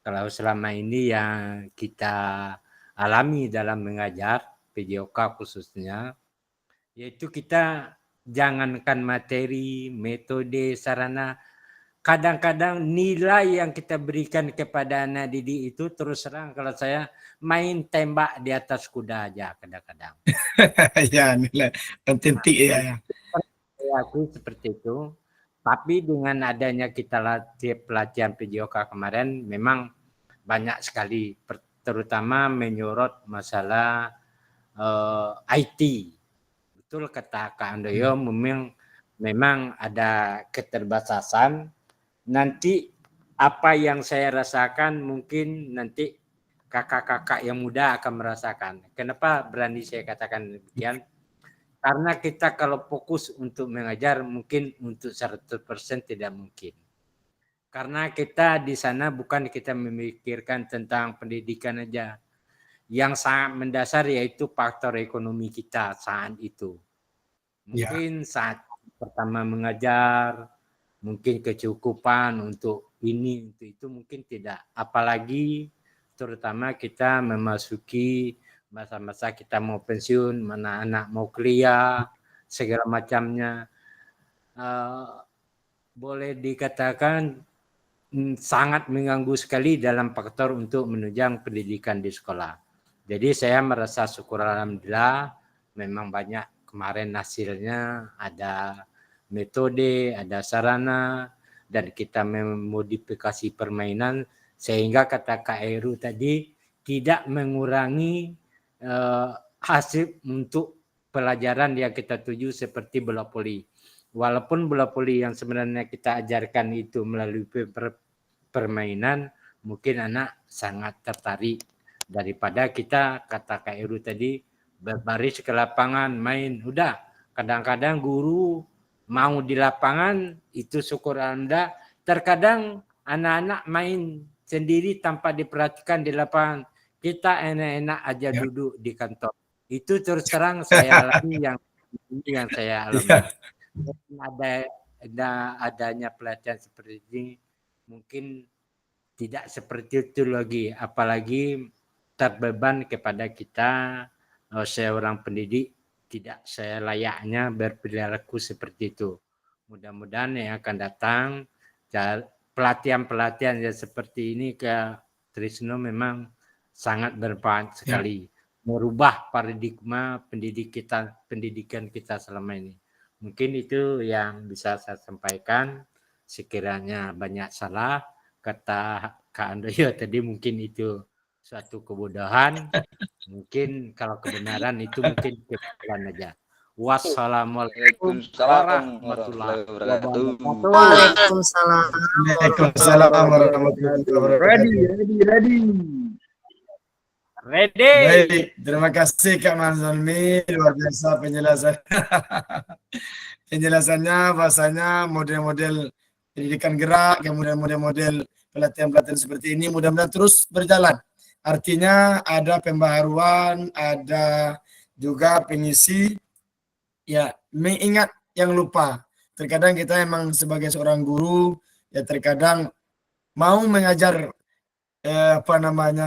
kalau selama ini yang kita alami dalam mengajar PJOK khususnya, yaitu kita jangankan materi, metode, sarana, kadang-kadang nilai yang kita berikan kepada anak didik itu terus terang kalau saya main tembak di atas kuda aja kadang-kadang. Ya, nilai penting ya. Saya akui seperti itu. Tapi dengan adanya kita pelatihan PJOK kemarin memang banyak sekali, terutama menyorot masalah IT. Betul kata Kak Handoyo, memang ada keterbatasan. Nanti apa yang saya rasakan mungkin nanti kakak-kakak yang muda akan merasakan. Kenapa berani saya katakan demikian? Karena kita kalau fokus untuk mengajar mungkin untuk 100% tidak mungkin. Karena kita di sana bukan kita memikirkan tentang pendidikan aja. Yang sangat mendasar yaitu faktor ekonomi kita saat itu. Mungkin saat pertama mengajar, mungkin kecukupan untuk ini, untuk itu mungkin tidak. Apalagi terutama kita memasuki masa-masa kita mau pensiun, mana anak mau kuliah, segala macamnya. Boleh dikatakan sangat mengganggu sekali dalam faktor untuk menunjang pendidikan di sekolah. Jadi saya merasa syukur alhamdulillah memang banyak kemarin hasilnya, ada metode, ada sarana, dan kita memodifikasi permainan sehingga kata Kak Heru tadi tidak mengurangi hasil untuk pelajaran yang kita tuju seperti bola voli. Walaupun bola voli yang sebenarnya kita ajarkan itu melalui permainan, mungkin anak sangat tertarik daripada kita kata Kak Heru tadi berbaris ke lapangan main. Udah, kadang-kadang guru mau di lapangan itu syukur Anda. Terkadang anak-anak main sendiri tanpa diperhatikan di lapangan. Kita enak-enak aja duduk di kantor. Itu terus terang saya alami yang saya alami. Adanya pelatihan seperti ini mungkin tidak seperti itu lagi. Apalagi terbeban kepada kita seorang pendidik tidak selayaknya berperilaku seperti itu. Mudah-mudahan yang akan datang pelatihan-pelatihan yang seperti ini ke Trisno memang sangat bermanfaat sekali, merubah paradigma pendidikan kita selama ini. Mungkin itu yang bisa saya sampaikan. Sekiranya banyak salah, kata Kak Handoyo tadi mungkin itu suatu kebodohan. Mungkin kalau kebenaran itu mungkin kebenaran aja. Wassalamualaikum warahmatullahi wabarakatuh. Waalaikumsalam. Waalaikumsalam warahmatullahi wabarakatuh. Ready. Ready. Baik, terima kasih Kak Manzalmi, luar biasa penjelasan. Penjelasannya bahasanya model-model pendidikan gerak, kemudian model-model pelatihan-pelatihan seperti ini mudah-mudahan terus berjalan. Artinya ada pembaharuan, ada juga pengisi, ya mengingat yang lupa. Terkadang kita emang sebagai seorang guru, ya terkadang mau mengajar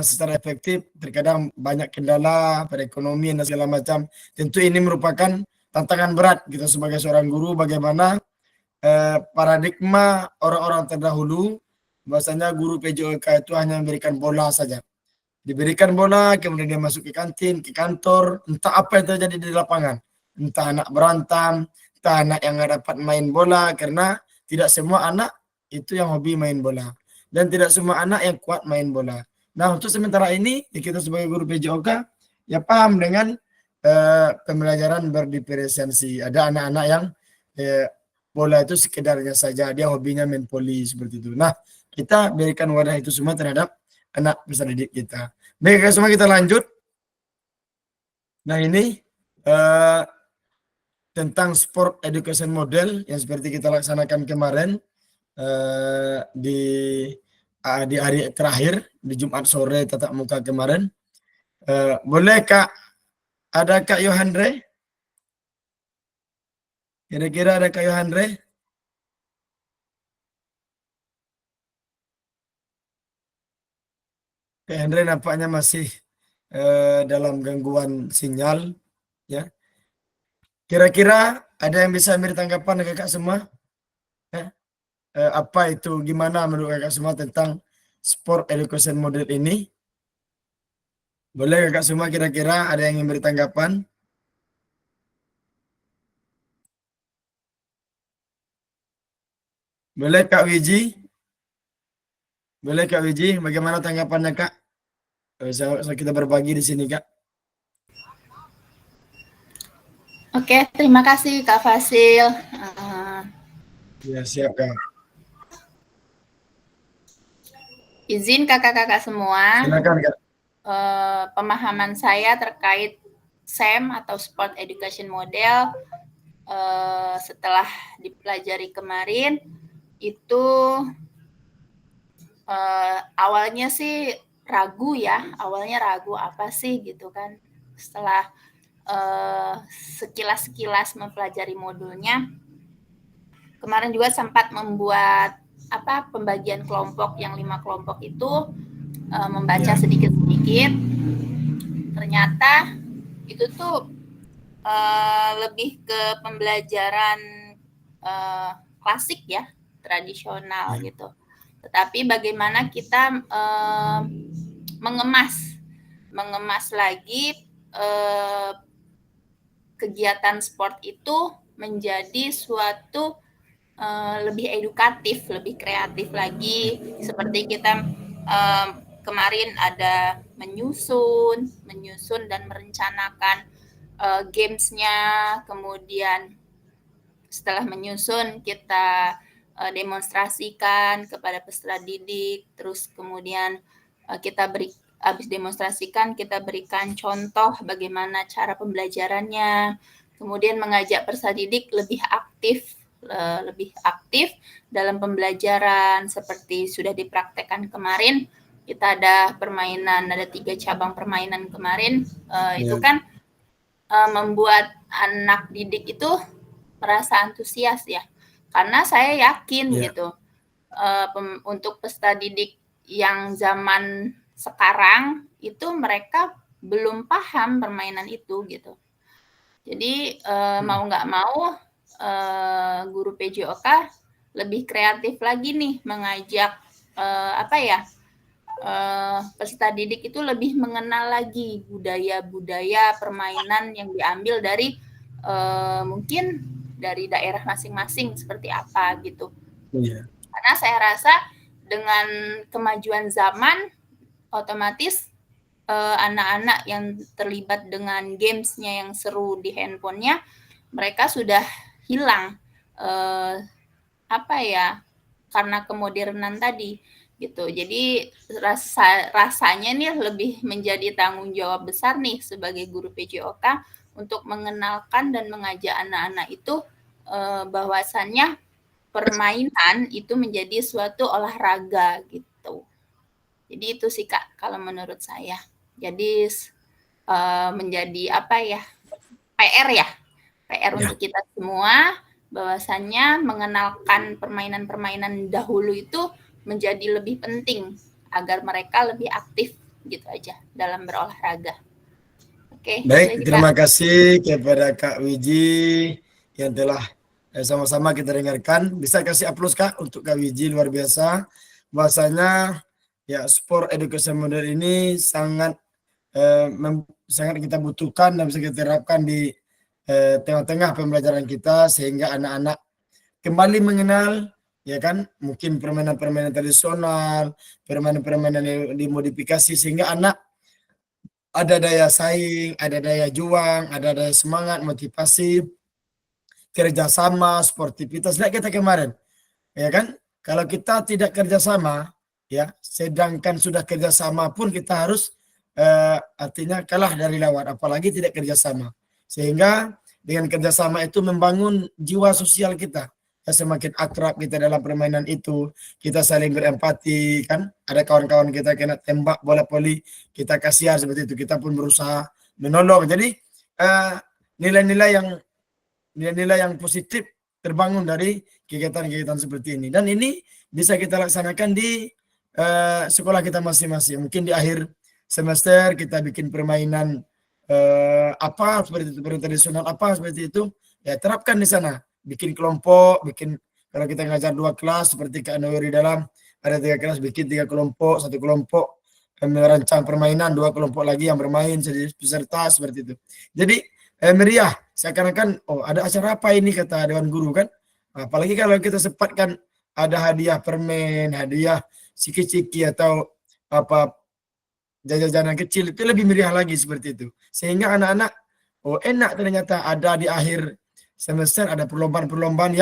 secara efektif, terkadang banyak kendala perekonomian dan segala macam. Tentu ini merupakan tantangan berat kita sebagai seorang guru, bagaimana paradigma orang-orang terdahulu bahwasanya guru PJOK itu hanya memberikan bola saja. Diberikan bola, kemudian dia masuk ke kantin, ke kantor, entah apa yang terjadi di lapangan. Entah anak berantam, entah anak yang nggak dapat main bola, karena tidak semua anak itu yang hobi main bola. Dan tidak semua anak yang kuat main bola. Nah, untuk sementara ini, ya kita sebagai guru PJOK, ya paham dengan pembelajaran berdiferensiasi. Ada anak-anak yang bola itu sekedarnya saja, dia hobinya main voli seperti itu. Nah, kita berikan wadah itu semua terhadap anak peserta didik kita. Baik, semua kita lanjut. Nah, ini tentang sport education model yang seperti kita laksanakan kemarin di hari terakhir di Jumat sore tatap muka kemarin. Boleh Kak, ada Kak Yohandre? Kira-kira ada Kak Yohandre? Kak Yohandre nampaknya masih dalam gangguan sinyal, ya. Kira-kira ada yang bisa memberi tanggapan dari kakak semua? Apa itu, gimana menurut kakak semua tentang sport education model ini? Boleh kakak semua kira-kira ada yang memberi tanggapan? Boleh Kak Wiji? Boleh Kak Wiji, bagaimana tanggapannya Kak? Bisa kita berbagi di sini Kak. Oke, terima kasih Kak Fasil. Ya, siap Kak. Izin kakak-kakak semua. Silakan Kak. Pemahaman saya terkait SEM atau Sport Education Model setelah dipelajari kemarin itu awalnya sih ragu ya, awalnya ragu apa sih gitu kan. Setelah sekilas-sekilas mempelajari modulnya, kemarin juga sempat membuat pembagian kelompok yang 5 kelompok itu, membaca sedikit-sedikit. Ternyata itu tuh lebih ke pembelajaran klasik ya, tradisional gitu. Tetapi bagaimana kita mengemas lagi kegiatan sport itu menjadi suatu lebih edukatif, lebih kreatif lagi. Seperti kita kemarin ada menyusun dan merencanakan gamesnya, kemudian setelah menyusun kita demonstrasikan kepada peserta didik, terus kemudian habis demonstrasikan kita berikan contoh bagaimana cara pembelajarannya, kemudian mengajak peserta didik lebih aktif dalam pembelajaran seperti sudah dipraktekkan kemarin. Kita ada permainan, ada 3 cabang permainan kemarin, itu kan membuat anak didik itu merasa antusias ya, karena saya yakin gitu untuk peserta didik yang zaman sekarang itu mereka belum paham permainan itu gitu. Jadi mau nggak mau guru PJOK lebih kreatif lagi nih mengajak peserta didik itu lebih mengenal lagi budaya-budaya permainan yang diambil dari mungkin dari daerah masing-masing seperti apa gitu. Karena saya rasa dengan kemajuan zaman otomatis anak-anak yang terlibat dengan gamesnya yang seru di handphonenya mereka sudah hilang karena kemodernan tadi. gitu. Jadi rasanya nih lebih menjadi tanggung jawab besar nih sebagai guru PJOK untuk mengenalkan dan mengajak anak-anak itu bahwasannya permainan itu menjadi suatu olahraga gitu. Jadi itu sih Kak kalau menurut saya. Jadi menjadi apa ya? PR ya. PR untuk kita semua bahwasannya mengenalkan permainan-permainan dahulu itu menjadi lebih penting agar mereka lebih aktif gitu aja dalam berolahraga. Oke, Baik, jadi, terima Kak. kasih kepada Kak Wiji yang telah sama-sama kita dengarkan. Bisa kasih aplaus Kak untuk Kak Wiji, luar biasa. Bahwasanya ya sport education model ini sangat sangat kita butuhkan dan bisa kita terapkan di tengah-tengah pembelajaran kita sehingga anak-anak kembali mengenal ya kan mungkin permainan-permainan tradisional, permainan-permainan yang dimodifikasi sehingga anak ada daya saing, ada daya juang, ada daya semangat, motivasi, kerjasama, sportivitas. Lihat kita kemarin, ya kan? Kalau kita tidak kerjasama, ya, sedangkan sudah kerjasama pun kita harus artinya kalah dari lawan, apalagi tidak kerjasama. Sehingga dengan kerjasama itu membangun jiwa sosial kita. Ya, semakin akrab kita dalam permainan itu, kita saling berempati, kan? Ada kawan-kawan kita kena tembak bola voli, kita kasihan seperti itu, kita pun berusaha menolong. Jadi nilai-nilai yang positif terbangun dari kegiatan-kegiatan seperti ini. Dan ini bisa kita laksanakan di sekolah kita masing-masing. Mungkin di akhir semester kita bikin permainan apa seperti itu, permainan tradisional apa seperti itu, ya terapkan di sana. Bikin kelompok, kalau kita ngajar 2 kelas seperti Kak Noyori dalam ada 3 kelas, bikin 3 kelompok, 1 kelompok merancang permainan, 2 kelompok lagi yang bermain jadi peserta seperti itu. Jadi meriah, seakan-akan ada acara apa ini kata Dewan Guru kan. Apalagi kalau kita sempatkan ada hadiah permen, hadiah ciki-ciki atau apa jajan-jajanan kecil, itu lebih meriah lagi seperti itu. Sehingga anak-anak enak ternyata ada di akhir semester ada perlombaan-perlombaan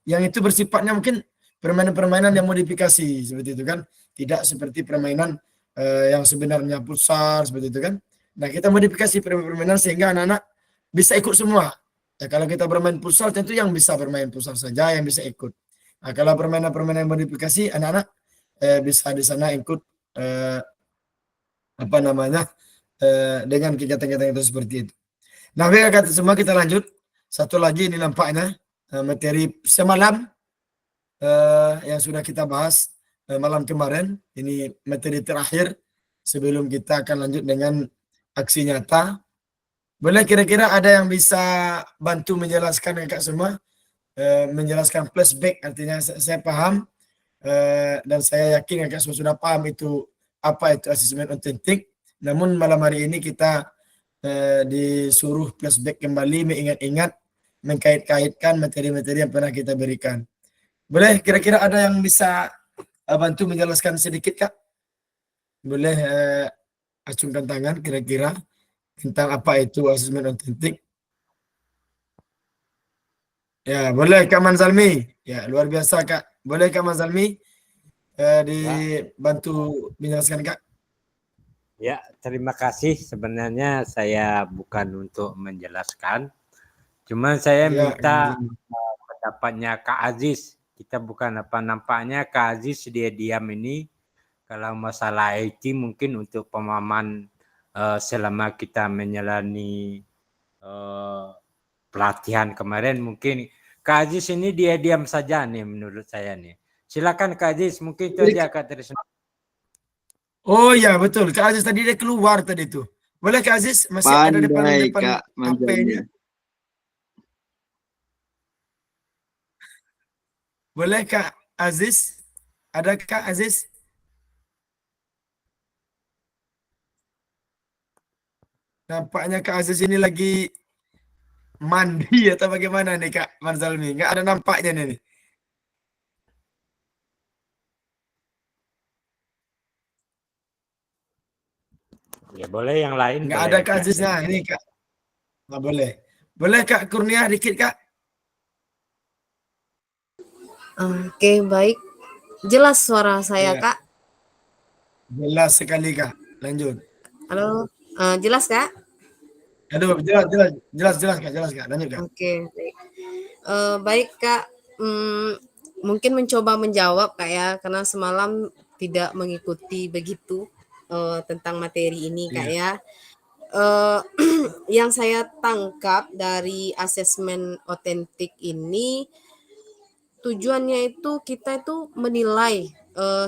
yang itu bersifatnya mungkin permainan-permainan yang modifikasi seperti itu kan. Tidak seperti permainan yang sebenarnya futsal seperti itu kan. Nah, kita modifikasi permainan sehingga anak-anak bisa ikut semua. Ya, kalau kita bermain futsal tentu yang bisa bermain futsal saja yang bisa ikut. Nah, kalau permainan-permainan modifikasi anak-anak bisa di sana ikut dengan kegiatan-kegiatan itu seperti itu. Nah, baik kata semua kita lanjut. Satu lagi ini nampaknya materi semalam yang sudah kita bahas malam kemarin. Ini materi terakhir sebelum kita akan lanjut dengan aksi nyata. Boleh kira-kira ada yang bisa bantu menjelaskan Kak semua? Menjelaskan flashback, artinya saya paham dan saya yakin Kak semua sudah paham itu apa itu asesmen otentik. Namun malam hari ini kita disuruh flashback kembali, mengingat-ingat, mengkait-kaitkan materi-materi yang pernah kita berikan. Boleh kira-kira ada yang bisa bantu menjelaskan sedikit Kak? Boleh acungkan tangan kira-kira tentang apa itu asesmen otentik. Ya, boleh Kak Manzalmi. Ya, luar biasa Kak. Boleh Kak Manzalmi dibantu menjelaskan Kak? Ya, terima kasih. Sebenarnya saya bukan untuk menjelaskan. Cuma saya minta pendapatnya Kak Aziz. Kita bukan apa nampaknya Kak Aziz dia diam ini. Kalau masalah IT mungkin untuk pemahaman selama kita menjalani pelatihan kemarin mungkin Kak Aziz ini dia diam saja nih menurut saya nih. Silakan Kak Aziz, mungkin itu aja Kak Trisno. Oh ya betul, Kak Aziz tadi dia keluar tadi tuh. Boleh Kak Aziz masih ada depan Kak HP-nya. Boleh Kak Aziz? Ada Kak Aziz? Nampaknya Kak Aziz ini lagi mandi atau bagaimana nih Kak Marzalmi? Nggak ada nampaknya nih. Ya boleh yang lain. Nggak boleh, ada Kak Aziznya ini Kak. Nggak boleh. Boleh Kak Kurnia dikit Kak? Oke, baik. Jelas suara saya, Ya, Kak. jelas sekali Kak. Lanjut. Halo, jelas, Kak? Aduh, jelas, jelas, jelas, jelas Kak. Lanjut Kak. Oke, baik. Baik, Kak. Mungkin mencoba menjawab, Kak ya, karena semalam tidak mengikuti begitu tentang materi ini, Kak Iya. ya. Yang saya tangkap dari asesmen otentik ini, tujuannya itu kita itu menilai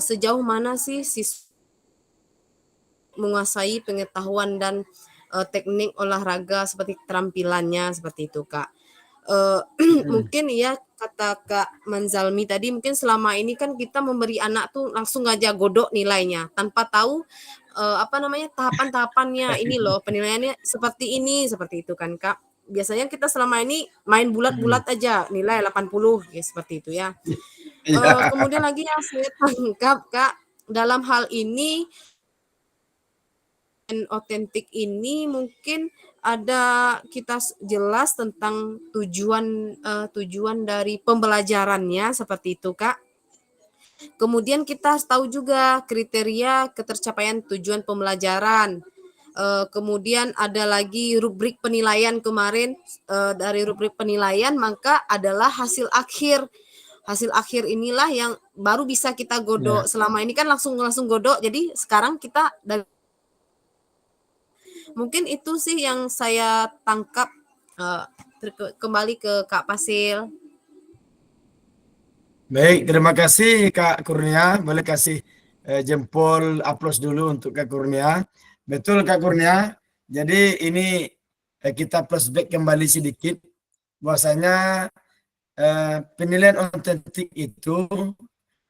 sejauh mana sih siswa menguasai pengetahuan dan teknik olahraga seperti keterampilannya seperti itu, Kak. Mungkin ya kata Kak Manzalmi tadi, mungkin selama ini kan kita memberi anak tuh langsung aja godok nilainya tanpa tahu apa namanya tahapan-tahapannya, ini loh penilaiannya seperti ini, seperti itu kan, Kak. Biasanya kita selama ini main bulat-bulat aja nilai 80 ya seperti itu ya. Iya. Kemudian lagi yang saya tangkap, Kak, dalam hal ini otentik ini mungkin ada kita jelas tentang tujuan dari pembelajarannya seperti itu, Kak. Kemudian kita harus tahu juga kriteria ketercapaian tujuan pembelajaran. Kemudian ada lagi rubrik penilaian kemarin, dari rubrik penilaian maka adalah hasil akhir. Hasil akhir inilah yang baru bisa kita godok. Selama ini kan langsung godok, jadi sekarang kita mungkin itu sih yang saya tangkap. Kembali ke Kak Pasil. Baik, terima kasih Kak Kurnia. Boleh kasih jempol aplaus dulu untuk Kak Kurnia. Betul Kak Kurnia. Jadi ini kita flashback kembali sedikit. Bahwasanya penilaian otentik itu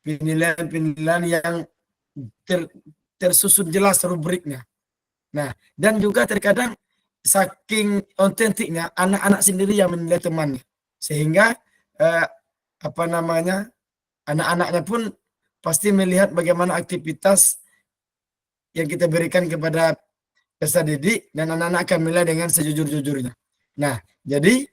penilaian yang tersusun jelas rubriknya. Nah, dan juga terkadang saking otentiknya anak-anak sendiri yang menilai temannya, sehingga anak-anaknya pun pasti melihat bagaimana aktivitas yang kita berikan kepada peserta didik, dan anak-anak akan menilai dengan sejujur-jujurnya. Nah, jadi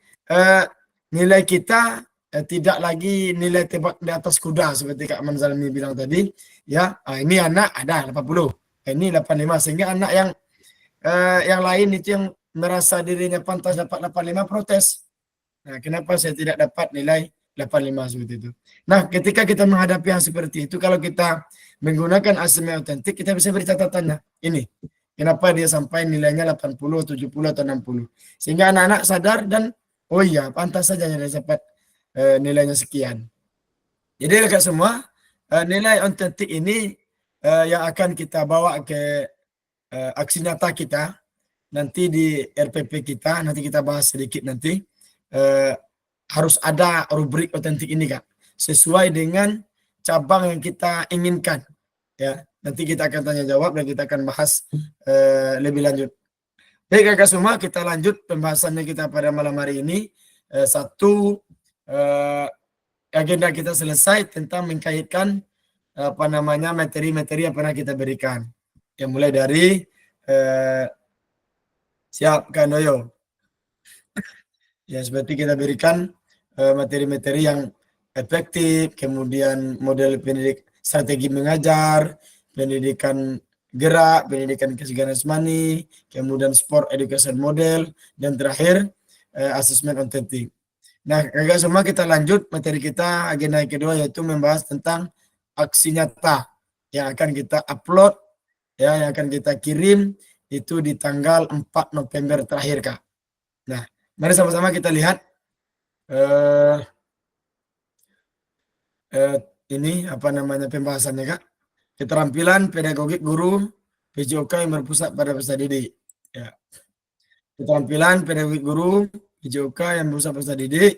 nilai kita tidak lagi nilai tebak di atas kuda seperti Kak Manzalmi bilang tadi, ya. Ini anak ada 80, ini 85, sehingga anak yang lain itu yang merasa dirinya pantas dapat 85 protes. Nah, kenapa saya tidak dapat nilai 85 seperti itu. Nah, ketika kita menghadapi hal seperti itu, kalau kita menggunakan asesmen otentik, kita bisa beri catatannya. Ini, kenapa dia sampai nilainya 80, 70, atau 60. Sehingga anak-anak sadar dan, oh iya, pantas saja dia dapat nilainya sekian. Jadi rekan semua, nilai otentik ini yang akan kita bawa ke aksi nyata kita nanti di RPP kita, nanti kita bahas sedikit nanti. Harus ada rubrik otentik ini Kak, sesuai dengan cabang yang kita inginkan, ya. Nanti kita akan tanya jawab dan kita akan bahas lebih lanjut. Baik Kakak semua, kita lanjut pembahasannya kita pada malam hari ini. Satu, agenda kita selesai tentang mengkaitkan materi-materi yang pernah kita berikan. Yang mulai dari siap Kak Noyo. Ya, seperti kita berikan materi-materi yang efektif, kemudian model pendidik strategi mengajar, pendidikan gerak, pendidikan kesegaran jasmani, kemudian sport education model, dan terakhir asesmen otentik. Nah, Kakak semua, kita lanjut materi kita, agenda yang kedua yaitu membahas tentang aksi nyata yang akan kita upload, ya, yang akan kita kirim itu di tanggal 4 November terakhir, Kak. Nah, mari sama-sama kita lihat ini pembahasannya Kak. Keterampilan pedagogik guru PJOK yang berpusat pada peserta didik. Ya. Keterampilan pedagogik guru PJOK yang berpusat pada peserta didik,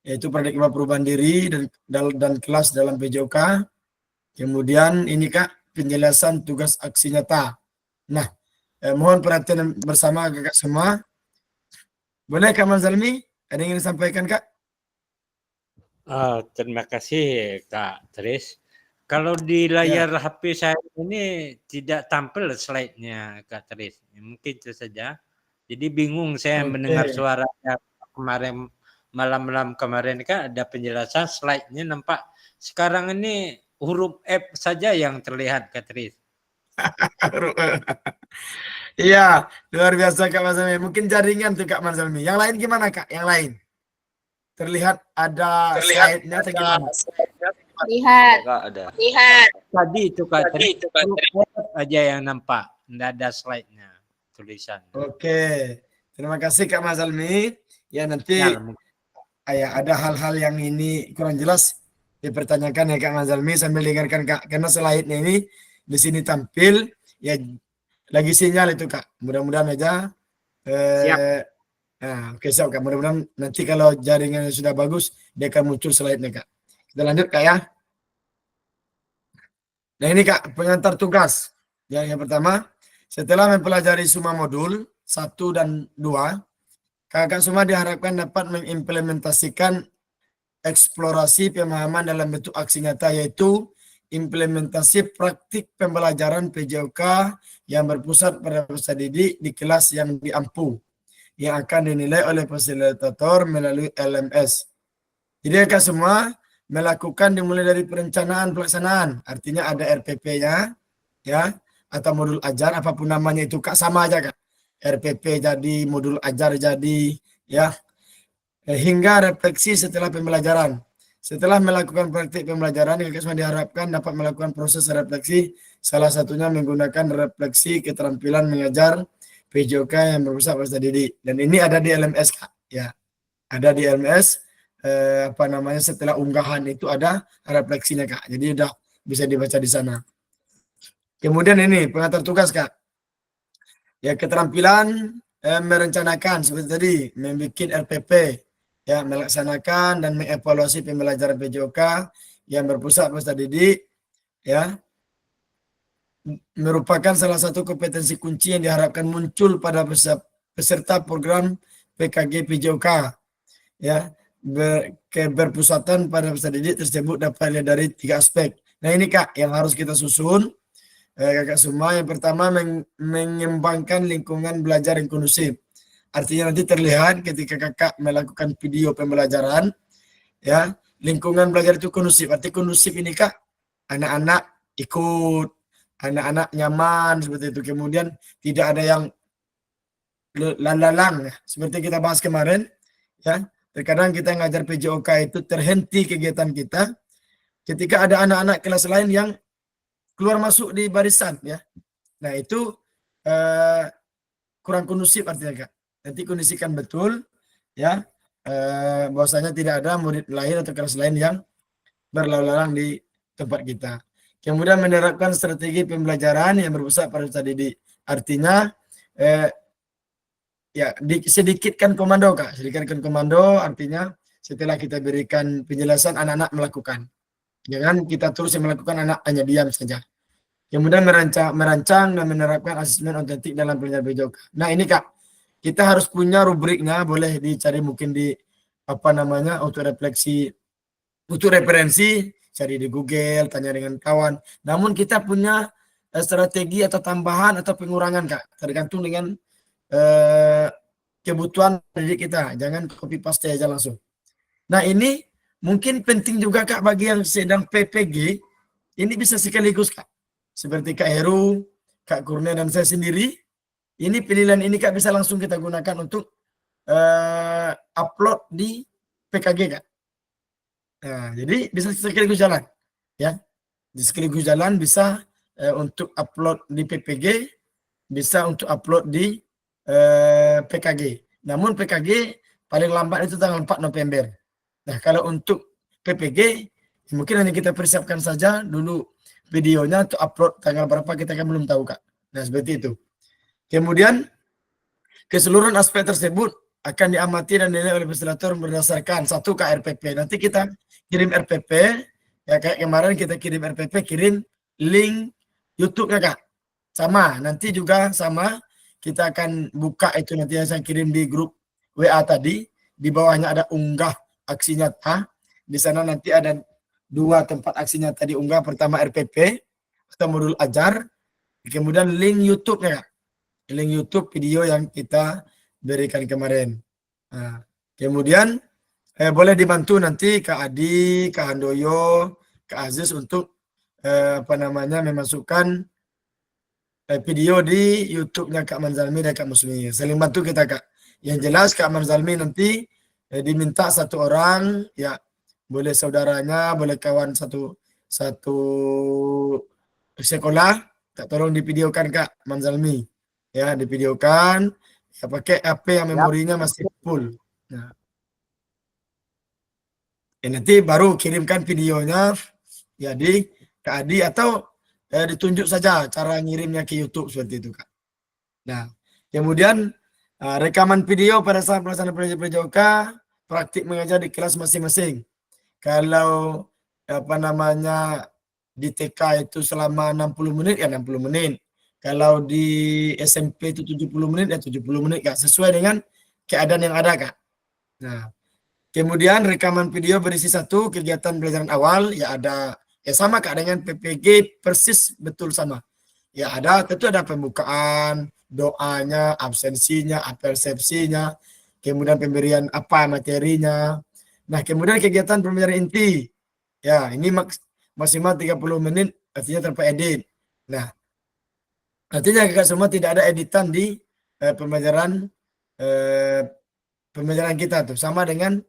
yaitu paradigma perubahan diri dan kelas dalam PJOK. Kemudian ini Kak, penjelasan tugas aksi nyata. Nah, mohon perhatian bersama Kakak semua. Boleh Kak Manzalmi, ada yang ingin disampaikan Kak? Terima kasih Kak Tris. Kalau di layar HP saya ini tidak tampil slide-nya Kak Tris. Mungkin itu saja. Jadi bingung saya mendengar suaranya kemarin, malam-malam kemarin Kak, ada penjelasan slide-nya nampak. Sekarang ini huruf F saja yang terlihat, Kak Tris. Iya, luar biasa Kak Mas Helmi. Mungkin jaringan tuh Kak Mas Helmi. Yang lain gimana Kak? Yang lain? Terlihat ada slide-nya atau gimana? Lihat. Kak ada. Tadi itu Kak Tris, huruf F aja yang nampak, enggak ada slide-nya, tulisan. Oke, terima kasih Kak Mas Helmi. Ya nanti Ya, ada hal-hal yang ini kurang jelas dipertanyakan ya Kak Mas Helmi sambil dengarkan Kak. Karena slide-nya ini di sini tampil ya lagi sinyal itu Kak. Mudah-mudahan aja. Siap. Nah, oke siap Kak. Mudah-mudahan nanti kalau jaringannya sudah bagus dia akan muncul slide-nya Kak. Kita lanjut Kak ya. Nah ini Kak pengantar tugas. Yang pertama, setelah mempelajari semua modul 1 dan 2, kakak semua diharapkan dapat mengimplementasikan eksplorasi pemahaman dalam bentuk aksi nyata, yaitu implementasi praktik pembelajaran PJOK yang berpusat pada peserta didik di kelas yang diampu, yang akan dinilai oleh fasilitator melalui LMS. Jadi kakak semua melakukan dimulai dari perencanaan pelaksanaan, artinya ada RPP-nya, ya, atau modul ajar, apapun namanya itu Kak, sama aja Kak. RPP jadi, modul ajar jadi, ya. Hingga refleksi setelah pembelajaran. Setelah melakukan praktik pembelajaran, kakak semua diharapkan dapat melakukan proses refleksi, salah satunya menggunakan refleksi keterampilan mengajar PJOK yang berpusat pada didik. Dan ini ada di LMS Kak, ya. Ada di LMS, setelah unggahan itu ada refleksinya Kak. Jadi udah bisa dibaca di sana. Kemudian ini pengantar tugas Kak. Ya keterampilan merencanakan seperti tadi, membuat RPP, ya melaksanakan dan mengevaluasi pembelajaran PJOK yang berpusat peserta didik, ya merupakan salah satu kompetensi kunci yang diharapkan muncul pada peserta program PKG PJOK, ya berpusatan pada peserta didik tersebut dapat dilihat dari 3 aspek. Nah ini Kak yang harus kita susun. Kakak semua, yang pertama mengembangkan lingkungan belajar yang kondusif. Artinya nanti terlihat ketika kakak melakukan video pembelajaran, ya lingkungan belajar itu kondusif. Arti kondusif ini Kak, anak-anak ikut, anak-anak nyaman seperti itu. Kemudian tidak ada yang lalang, seperti kita bahas kemarin, ya. Terkadang kita ngajar PJOK itu terhenti kegiatan kita ketika ada anak-anak kelas lain yang keluar masuk di barisan, ya. Nah itu kurang kondusif artinya Kak. Nanti kondisikan betul, ya, bahwasanya tidak ada murid lain atau kelas lain yang berlalu-lalang di tempat kita. Kemudian menerapkan strategi pembelajaran yang berpusat pada peserta didik. Artinya sedikitkan komando Kak. Sedikitkan komando artinya setelah kita berikan penjelasan anak-anak melakukan. Jangan kita terus yang melakukan, anak hanya diam saja. Kemudian merancang dan menerapkan asesmen otentik dalam penelitian PJOK. Nah ini Kak, kita harus punya rubriknya, boleh dicari mungkin di untuk refleksi, untuk referensi, cari di Google, tanya dengan kawan. Namun kita punya strategi atau tambahan atau pengurangan Kak, tergantung dengan kebutuhan didik kita. Jangan copy paste aja langsung. Nah ini mungkin penting juga Kak bagi yang sedang PPG, ini bisa sekaligus Kak. Seperti Kak Heru, Kak Kurnia dan saya sendiri, ini penilaian ini Kak bisa langsung kita gunakan untuk upload di PKG Kak. Nah, jadi bisa sekaligus jalan, ya. Di sekaligus jalan bisa untuk upload di PPG, bisa untuk upload di PKG. Namun PKG paling lambat itu tanggal 4 November. Nah, kalau untuk PPG, mungkin hanya kita persiapkan saja dulu videonya untuk upload tanggal berapa kita kan belum tahu Kak. Nah, seperti itu. Kemudian, keseluruhan aspek tersebut akan diamati dan dinilai oleh fasilitator berdasarkan 1 RPP. Nanti kita kirim RPP, ya kayak kemarin kita kirim RPP, kirim link YouTube-nya Kak. Sama, nanti juga sama, kita akan buka itu nanti yang saya kirim di grup WA tadi. Di bawahnya ada unggah aksi nyata. Di sana nanti ada 2 tempat aksi nyata diunggah. Pertama RPP atau modul ajar. Kemudian link YouTube-nya. Link YouTube video yang kita berikan kemarin. Nah, kemudian boleh dibantu nanti Kak Adi, Kak Handoyo, Kak Aziz untuk memasukkan video di YouTube-nya Kak Manzalmi dan Kak Musmi. Saling bantu kita, Kak. Yang jelas Kak Manzalmi nanti diminta satu orang, ya boleh saudaranya, boleh kawan satu sekolah, tak tolong divideokan Kak Manzalmi. Ya, divideokan, ya pakai HP yang memorinya masih full. Nah, nanti baru kirimkan videonya ya di Kak Adi atau ditunjuk saja cara ngirimnya ke YouTube seperti itu, Kak. Nah, kemudian rekaman video pada saat pelaksanaan pelajar PJOK, praktik mengajar di kelas masing-masing. Kalau di TK itu selama 60 menit ya 60 menit. Kalau di SMP itu 70 menit ya 70 menit, Kak, sesuai dengan keadaan yang ada, Kak. Nah, kemudian rekaman video berisi satu kegiatan pelajaran awal, ya ada ya sama Kak dengan PPG persis betul sama. Ya ada, tentu ada pembukaan, doanya, absensinya, persepsinya, kemudian pemberian apa materinya. Nah, kemudian kegiatan pembelajaran inti. Ya, ini maksimal 30 menit, artinya tanpa edit. Nah, artinya Kak semua tidak ada editan di pembelajaran kita tuh. Sama dengan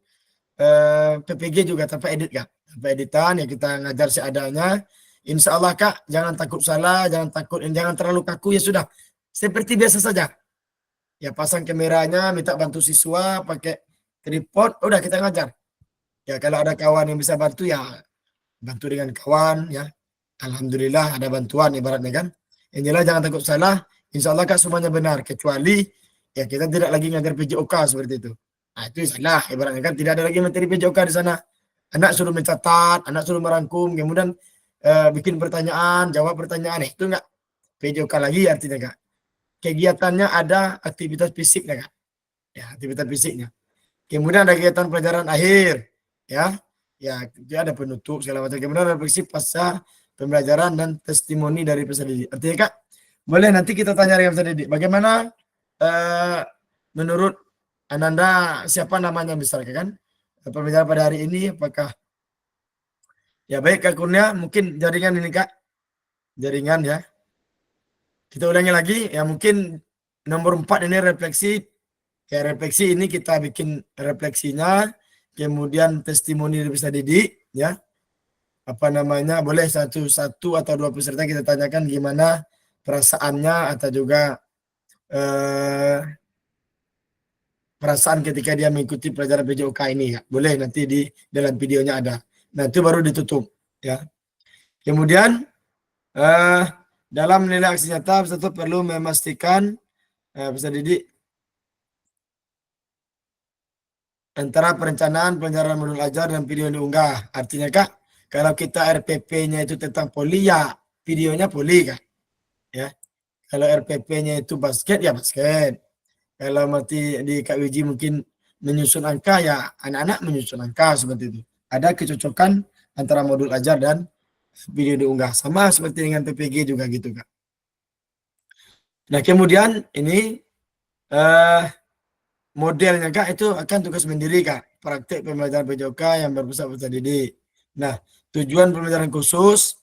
PPG juga tanpa edit, Kak. Tanpa editan, ya kita ngajar seadanya. Insya Allah, Kak, jangan takut salah, jangan terlalu kaku, ya sudah. Seperti biasa saja. Ya pasang kameranya, minta bantu siswa, pakai tripod, udah kita ngajar. Ya kalau ada kawan yang bisa bantu, ya bantu dengan kawan, ya. Alhamdulillah ada bantuan ibaratnya kan. Yang jelas jangan takut salah, insya Allah, Kak, semuanya benar. Kecuali ya kita tidak lagi ngajar PJOK seperti itu. Nah, itu salah ibaratnya kan, tidak ada lagi materi PJOK di sana. Anak suruh mencatat, anak suruh merangkum, kemudian bikin pertanyaan, jawab pertanyaan, itu enggak PJOK lagi artinya, Kak. Kegiatannya ada aktivitas fisiknya, Kak. Ya, aktivitas fisiknya. Kemudian ada kegiatan pelajaran akhir, ya. Ya, dia ada penutup segala macam. Kemudian refleksi pasca pembelajaran dan testimoni dari peserta didik. Artinya, Kak, boleh nanti kita tanya dengan peserta didik. Bagaimana menurut Ananda, siapa namanya misalnya kan? Pembelajaran pada hari ini apakah ya baik, Kak Kurnia, mungkin jaringan ini, Kak. Jaringan ya. Kita ulangi lagi, ya mungkin nomor 4 ini refleksi. Ya refleksi ini kita bikin refleksinya, kemudian testimoni dari peserta didik, ya. Boleh satu atau dua peserta kita tanyakan gimana perasaannya atau juga perasaan ketika dia mengikuti pelajaran PJOK ini, ya. Boleh nanti di dalam videonya ada. Nah, itu baru ditutup, ya. Kemudian dalam menilai aksi nyata, peserta perlu memastikan peserta didik antara perencanaan pelajaran modul ajar dan video yang diunggah. Artinya, Kak, kalau kita RPP-nya itu tentang poli, ya videonya poli, Kak. Ya. Kalau RPP-nya itu basket, ya basket. Kalau mati di Kak Wiji mungkin menyusun angka, ya anak-anak menyusun angka seperti itu. Ada kecocokan antara modul ajar dan video diunggah. Sama seperti dengan PPG juga gitu, Kak. Nah, kemudian ini modelnya, Kak, itu akan tugas sendiri, Kak. Praktik pembelajaran PJOK yang berpusat peserta didik. Nah, tujuan pembelajaran khusus,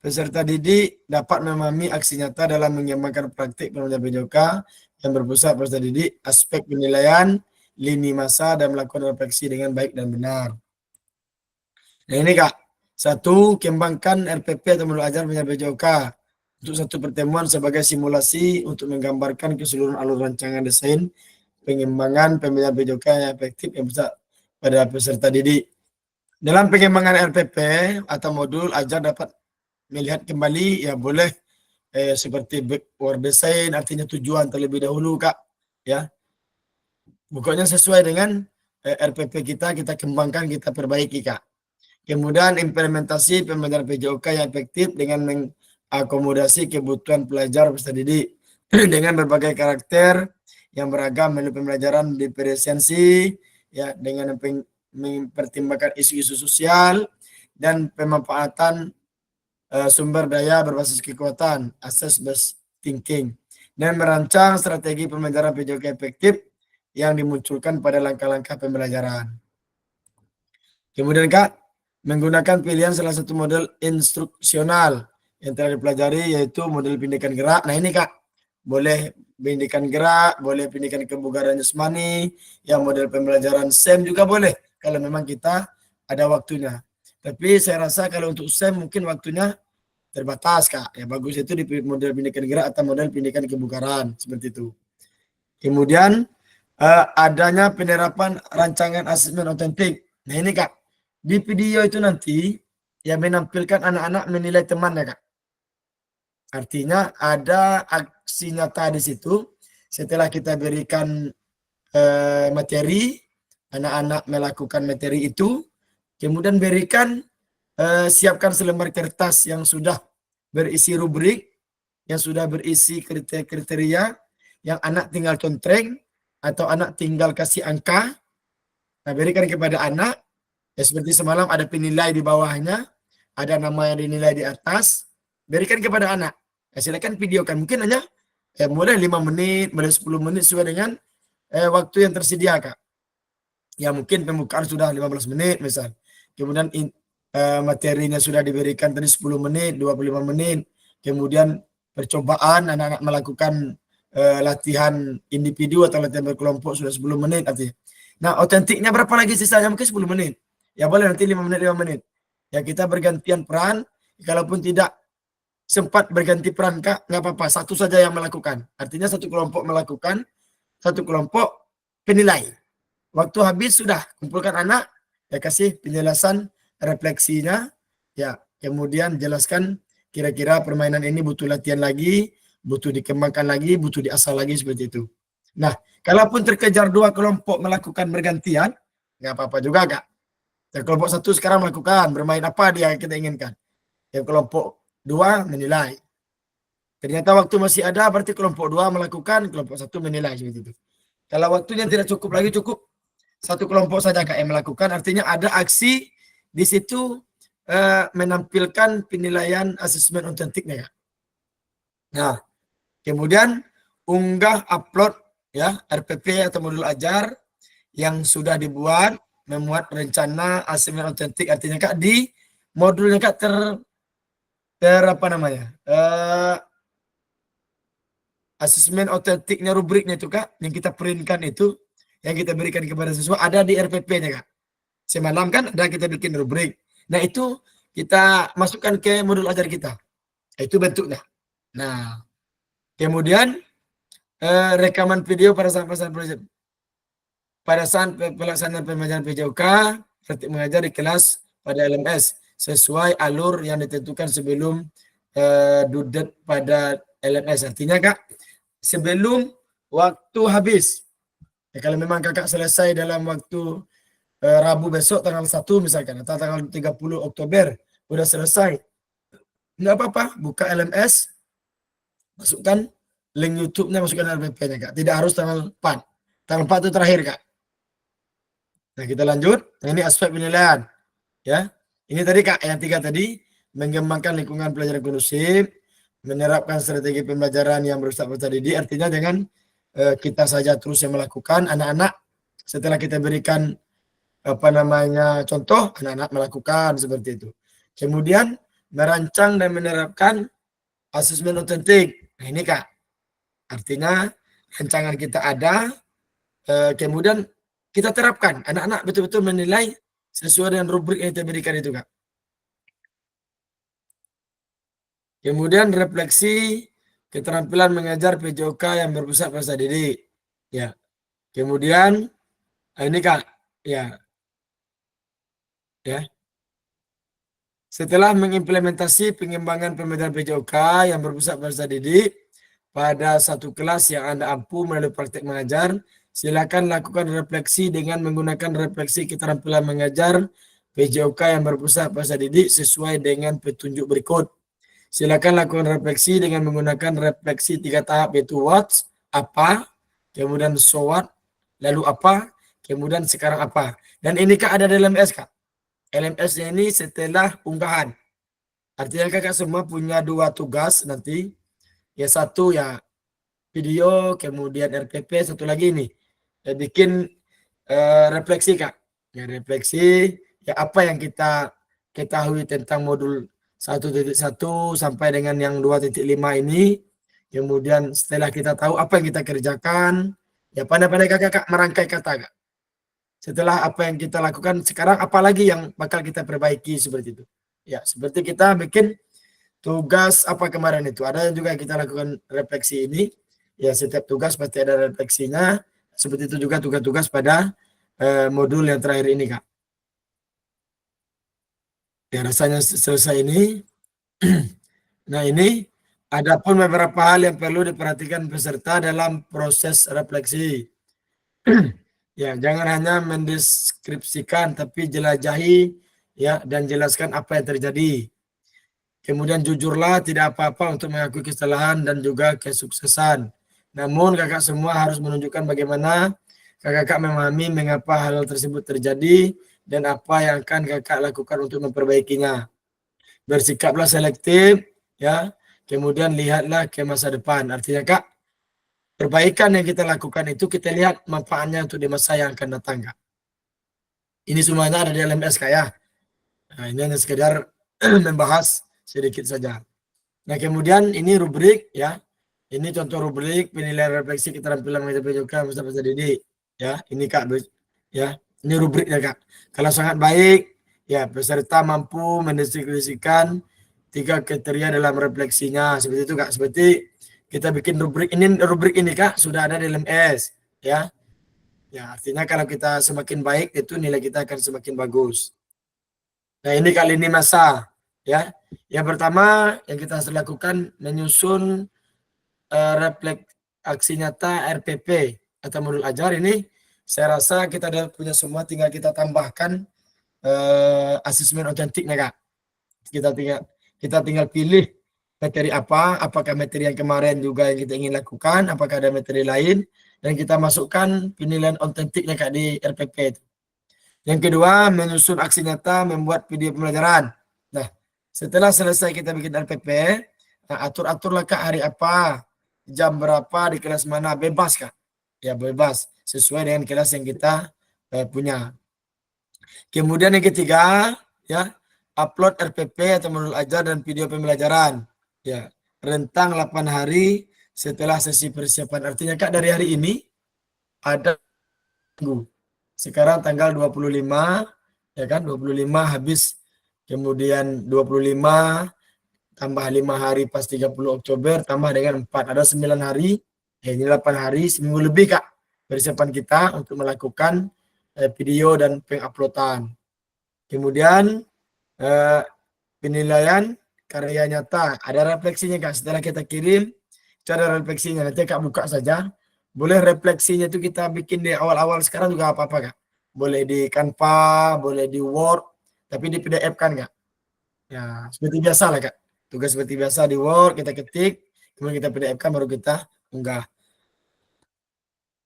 peserta didik dapat memahami aksi nyata dalam mengembangkan praktik pembelajaran PJOK yang berpusat peserta didik, aspek penilaian, lini masa, dan melakukan refleksi dengan baik dan benar. Nah, ini, Kak. Satu, kembangkan RPP atau modul ajar pembelajaran PJOK untuk satu pertemuan sebagai simulasi untuk menggambarkan keseluruhan alur rancangan desain pengembangan pembelajaran PJOK yang efektif yang bisa pada peserta didik. Dalam pengembangan RPP atau modul ajar dapat melihat kembali, ya boleh seperti backward design, artinya tujuan terlebih dahulu, Kak, ya. Pokoknya sesuai dengan RPP kita kembangkan, kita perbaiki, Kak. Kemudian implementasi pembelajaran PJOK yang efektif dengan mengakomodasi kebutuhan pelajar peserta didik dengan berbagai karakter yang beragam melalui pembelajaran diferensiasi, ya, dengan mempertimbangkan isu-isu sosial dan pemanfaatan sumber daya berbasis kekuatan, assess based thinking, dan merancang strategi pembelajaran PJOK efektif yang dimunculkan pada langkah-langkah pembelajaran. Kemudian, Kak, menggunakan pilihan salah satu model instruksional yang telah dipelajari, yaitu model pendidikan gerak. Nah ini Kak, boleh pendidikan gerak, boleh pendidikan kebugaran jasmani, yang model pembelajaran SEM juga boleh, kalau memang kita ada waktunya. Tapi saya rasa kalau untuk SEM mungkin waktunya terbatas Kak. Ya bagus itu di model pendidikan gerak atau model pendidikan kebugaran, seperti itu. Kemudian adanya penerapan rancangan asesmen otentik. Nah ini Kak, di video itu nanti yang menampilkan anak-anak menilai temannya Kak. Artinya ada aksi nyata di situ. Setelah kita berikan materi, anak-anak melakukan materi itu, kemudian berikan siapkan selembar kertas yang sudah berisi rubrik, yang sudah berisi kriteria, yang anak tinggal contreng atau anak tinggal kasih angka. Nah, berikan kepada anak. Ya, seperti semalam ada penilai di bawahnya, ada nama yang dinilai di atas. Berikan kepada anak. Ya, silakan videokan. Mungkin hanya mulai 5 menit, mulai 10 menit sesuai dengan waktu yang tersedia Kak. Ya mungkin pembukaan sudah 15 menit misal. Kemudian materinya sudah diberikan tadi 10 menit, 25 menit. Kemudian percobaan anak-anak melakukan latihan individu atau latihan berkelompok sudah 10 menit artinya. Nah, otentiknya berapa lagi sisanya? Mungkin 10 menit. Ya boleh nanti 5 menit, 5 menit. Ya kita bergantian peran. Kalaupun tidak sempat berganti peran Kak, nggak apa-apa. Satu saja yang melakukan. Artinya satu kelompok melakukan, satu kelompok penilai. Waktu habis sudah, kumpulkan anak, ya kasih penjelasan refleksinya, ya kemudian jelaskan kira-kira permainan ini butuh latihan lagi, butuh dikembangkan lagi, butuh diasah lagi, seperti itu. Nah, kalaupun terkejar 2 kelompok melakukan bergantian, nggak apa-apa juga Kak. Yang kelompok 1 sekarang melakukan, bermain apa dia kita inginkan. Yang kelompok 2 menilai. Ternyata waktu masih ada, berarti kelompok 2 melakukan, kelompok 1 menilai, seperti itu. Kalau waktunya tidak cukup lagi, cukup satu kelompok saja Kak yang melakukan, artinya ada aksi di situ menampilkan penilaian asesmen otentiknya Kak. Nah, kemudian unggah upload ya RPP atau modul ajar yang sudah dibuat, memuat rencana asesmen otentik, artinya Kak di modulnya Kak ter apa namanya? Asesmen otentiknya, rubriknya itu Kak, yang kita printkan itu, yang kita berikan kepada siswa ada di RPP-nya Kak. Semalam kan ada kita bikin rubrik. Nah itu kita masukkan ke modul ajar kita. Itu bentuknya. Nah kemudian rekaman video pada saat pelaksanaan pembelajaran PJOK, praktik mengajar di kelas pada LMS sesuai alur yang ditentukan sebelum dudet pada LMS. Artinya Kak, sebelum waktu habis. Ya, kalau memang Kakak selesai dalam waktu Rabu besok tanggal 1 misalkan, atau tanggal 30 Oktober udah selesai, nggak apa-apa, buka LMS, masukkan link YouTube-nya, masukkan RPP-nya Kak. Tidak harus tanggal 4. Tanggal 4 itu terakhir Kak. Nah kita lanjut. Nah, ini aspek penilaian. Ya, ini tadi Kak, yang 3 tadi, mengembangkan lingkungan pelajaran kondusif, menerapkan strategi pembelajaran yang berusaha peserta didik. Artinya dengan kita saja terus yang melakukan, anak-anak setelah kita berikan contoh, anak-anak melakukan seperti itu. Kemudian merancang dan menerapkan asesmen otentik. Nah ini Kak, artinya rancangan kita ada, kemudian kita terapkan, anak-anak betul-betul menilai sesuai dengan rubrik yang kita berikan itu Kak. Kemudian refleksi keterampilan mengajar PJOK yang berpusat pada didik. Ya. Kemudian ini Kak, ya. Setelah mengimplementasi pengembangan pembelajaran PJOK yang berpusat pada didik pada satu kelas yang Anda ampu melalui praktek mengajar, silakan lakukan refleksi dengan menggunakan refleksi keterampilan mengajar PJOK yang berpusat pada didik sesuai dengan petunjuk berikut. Silakan lakukan refleksi dengan menggunakan refleksi 3 tahap, yaitu what, apa, kemudian so what, lalu apa, kemudian sekarang apa. Dan ini Kak ada di LMS Kak. LMS-nya ini setelah unggahan. Artinya Kakak semua punya 2 tugas nanti. Ya satu ya video, kemudian RPP, satu lagi ini. Bikin refleksi Kak. Ya refleksi, ya apa yang kita ketahui tentang modul 1.1 sampai dengan yang 2.5 ini. Kemudian setelah kita tahu apa yang kita kerjakan, ya pandai-pandai kakak merangkai kata Kak. Setelah apa yang kita lakukan sekarang, apalagi yang bakal kita perbaiki seperti itu. Ya, seperti kita bikin tugas apa kemarin itu. Ada juga yang kita lakukan refleksi ini. Ya, setiap tugas pasti ada refleksinya. Seperti itu juga tugas-tugas pada modul yang terakhir ini, Kak. Ya, rasanya selesai ini. Nah, ini ada pun beberapa hal yang perlu diperhatikan peserta dalam proses refleksi. Ya, jangan hanya mendeskripsikan, tapi jelajahi ya dan jelaskan apa yang terjadi. Kemudian jujurlah, tidak apa-apa untuk mengakui kesalahan dan juga kesuksesan. Namun kakak semua harus menunjukkan bagaimana kakak memahami mengapa hal tersebut terjadi dan apa yang akan kakak lakukan untuk memperbaikinya. Bersikaplah selektif, ya. Kemudian lihatlah ke masa depan. Artinya Kak, perbaikan yang kita lakukan itu kita lihat manfaatnya untuk di masa yang akan datang, Kak. Ini semuanya ada di LMS, Kak, ya. Nah, ini hanya sekedar membahas sedikit saja. Nah, kemudian ini rubrik, ya. Ini contoh rubrik penilaian refleksi keterampilan mengajar Mustafa Didik, ya. Ini Kak, ya. Ini rubriknya, Kak. Kalau sangat baik, ya peserta mampu mendeskripsikan 3 kriteria dalam refleksinya. Seperti itu, Kak. Seperti kita bikin rubrik ini Kak sudah ada di LMS, ya. Ya, artinya kalau kita semakin baik itu nilai kita akan semakin bagus. Nah, ini kali ini masa, ya. Yang pertama yang kita harus lakukan menyusun refleks aksi nyata RPP atau modul ajar ini. Saya rasa kita sudah punya semua, tinggal kita tambahkan asesmen otentiknya, Kak. Kita tinggal pilih materi apa, apakah materi yang kemarin juga yang kita ingin lakukan, apakah ada materi lain, dan kita masukkan penilaian otentiknya, Kak, di RPP itu. Yang kedua, menyusun aksi nyata, membuat video pembelajaran. Nah, setelah selesai kita bikin RPP, nah, atur-aturlah, Kak, hari apa, jam berapa, di kelas mana, bebas, Kak. Ya, bebas, sesuai dengan kelas yang kita punya. Kemudian yang ketiga, ya, upload RPP atau modul ajar dan video pembelajaran. Ya, rentang 8 hari setelah sesi persiapan. Artinya Kak, dari hari ini ada minggu. Sekarang tanggal 25, ya kan, 25 habis. Kemudian 25 tambah 5 hari pas 30 Oktober tambah dengan 4, ada 9 hari. Ya, ini 8 hari, seminggu lebih, Kak, persiapan kita untuk melakukan video dan penguploadan. Kemudian penilaian karya nyata, ada refleksinya, Kak. Setelah kita kirim, itu ada refleksinya. Nanti Kak buka saja. Boleh refleksinya itu kita bikin di awal-awal sekarang juga apa-apa, Kak. Boleh di Canva, boleh di Word, tapi di PDF kan, Kak. Ya, seperti biasa lah, Kak. Tugas seperti biasa di Word, kita ketik, kemudian kita PDF kan, baru kita unggah.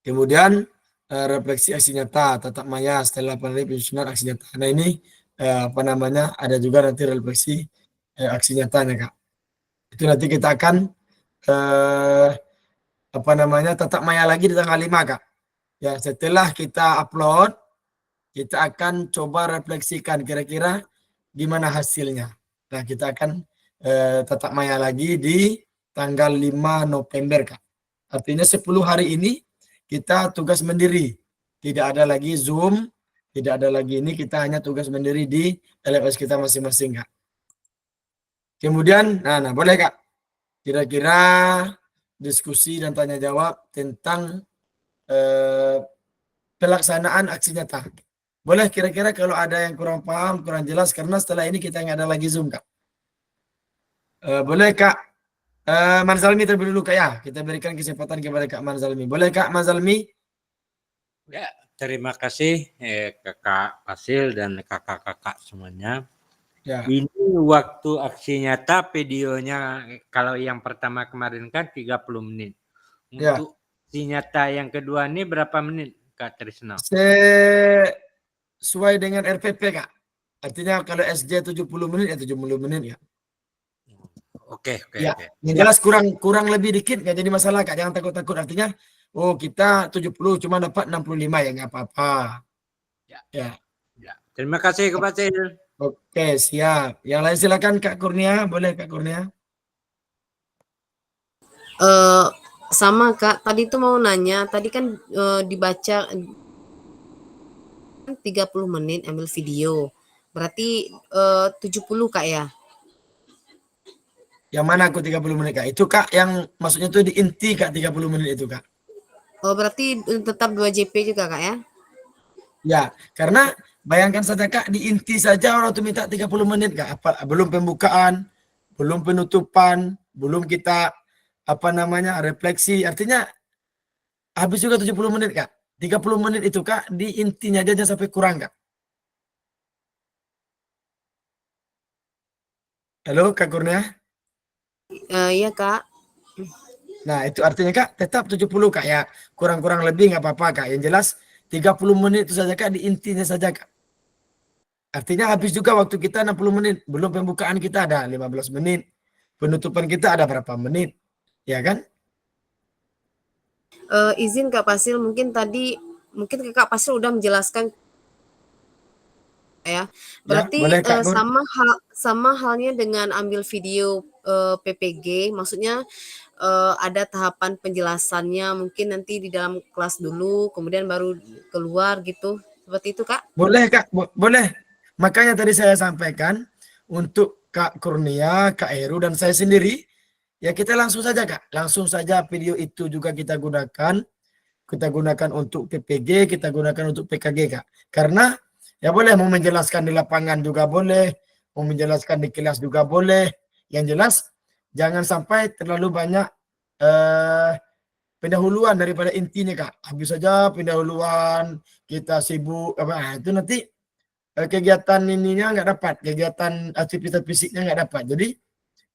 Kemudian refleksi aksi nyata, tatap maya setelah penyusunan aksi nyata. Nah, ini ada juga nanti refleksi aksi nyatanya, Kak. Itu nanti kita akan tatap maya lagi di tanggal 5, Kak. Ya, setelah kita upload, kita akan coba refleksikan kira-kira gimana hasilnya. Nah, kita akan tatap maya lagi di tanggal 5 November, Kak. Artinya 10 hari ini kita tugas mandiri. Tidak ada lagi Zoom, tidak ada lagi ini, kita hanya tugas mandiri di LMS kita masing-masing, Kak. Kemudian, nah boleh, Kak. Kira-kira diskusi dan tanya jawab tentang pelaksanaan aksi nyata. Boleh kira-kira kalau ada yang kurang paham, kurang jelas, karena setelah ini kita nggak ada lagi Zoom, Kak. Boleh, Kak. Manzalmi terlebih dulu, Kak, ya. Kita berikan kesempatan kepada Kak Manzalmi. Boleh, Kak Manzalmi? Ya, terima kasih Kakak Fasil dan kakak-kakak semuanya. Ya. Ini waktu aksi nyata videonya kalau yang pertama kemarin kan 30 menit. Ya. Untuk aksi nyata yang kedua ini berapa menit, Kak Trisno? Sesuai dengan RPP, Kak. Artinya kalau SJ 70 menit ya 70 menit ya. Oke. Ya. Yang jelas kurang lebih dikit nggak jadi masalah, Kak. Jangan takut-takut. Artinya kita 70 cuma dapat 65 ya nggak apa-apa. Ya. Terima kasih Kak Fasil. Oke, siap. Yang lain silakan Kak Kurnia, boleh Kak Kurnia? Sama Kak, tadi tuh mau nanya, tadi kan dibaca 30 menit ambil video. Berarti 70 Kak ya? Yang mana aku 30 menit Kak? Itu Kak yang maksudnya tuh di inti Kak 30 menit itu Kak. Oh, berarti tetap 2 JP juga Kak ya? Ya, karena bayangkan saja Kak di inti saja orang tuh minta 30 menit Kak. Belum pembukaan, belum penutupan, belum kita apa namanya refleksi. Artinya habis juga 70 menit Kak. 30 menit itu Kak di intinya aja jangan sampai kurang Kak. Halo Kak Kurnia? Iya Kak. Nah, itu artinya Kak tetap 70 Kak ya. Kurang-kurang lebih nggak apa-apa Kak. Yang jelas 30 menit itu saja Kak di intinya saja Kak. Artinya habis juga waktu kita 60 menit. Belum pembukaan kita ada 15 menit. Penutupan kita ada berapa menit. Ya kan? Izin Kak Pasil, mungkin Kak Pasil udah menjelaskan ya. Ya, Berarti boleh Kak Kur. sama halnya dengan ambil video PPG, maksudnya ada tahapan penjelasannya mungkin nanti di dalam kelas dulu, kemudian baru keluar gitu. Seperti itu Kak? Boleh Kak, boleh. Makanya tadi saya sampaikan untuk Kak Kurnia, Kak Heru, dan saya sendiri, ya kita langsung saja Kak. Langsung saja video itu juga kita gunakan. Kita gunakan untuk PPG, kita gunakan untuk PKG Kak. Karena ya boleh mau menjelaskan di lapangan juga boleh, mau menjelaskan di kelas juga boleh. Yang jelas jangan sampai terlalu banyak pendahuluan daripada intinya Kak. Habis saja pendahuluan, kita sibuk apa itu nanti kegiatan ininya nggak dapat, kegiatan aktivitas fisiknya nggak dapat. Jadi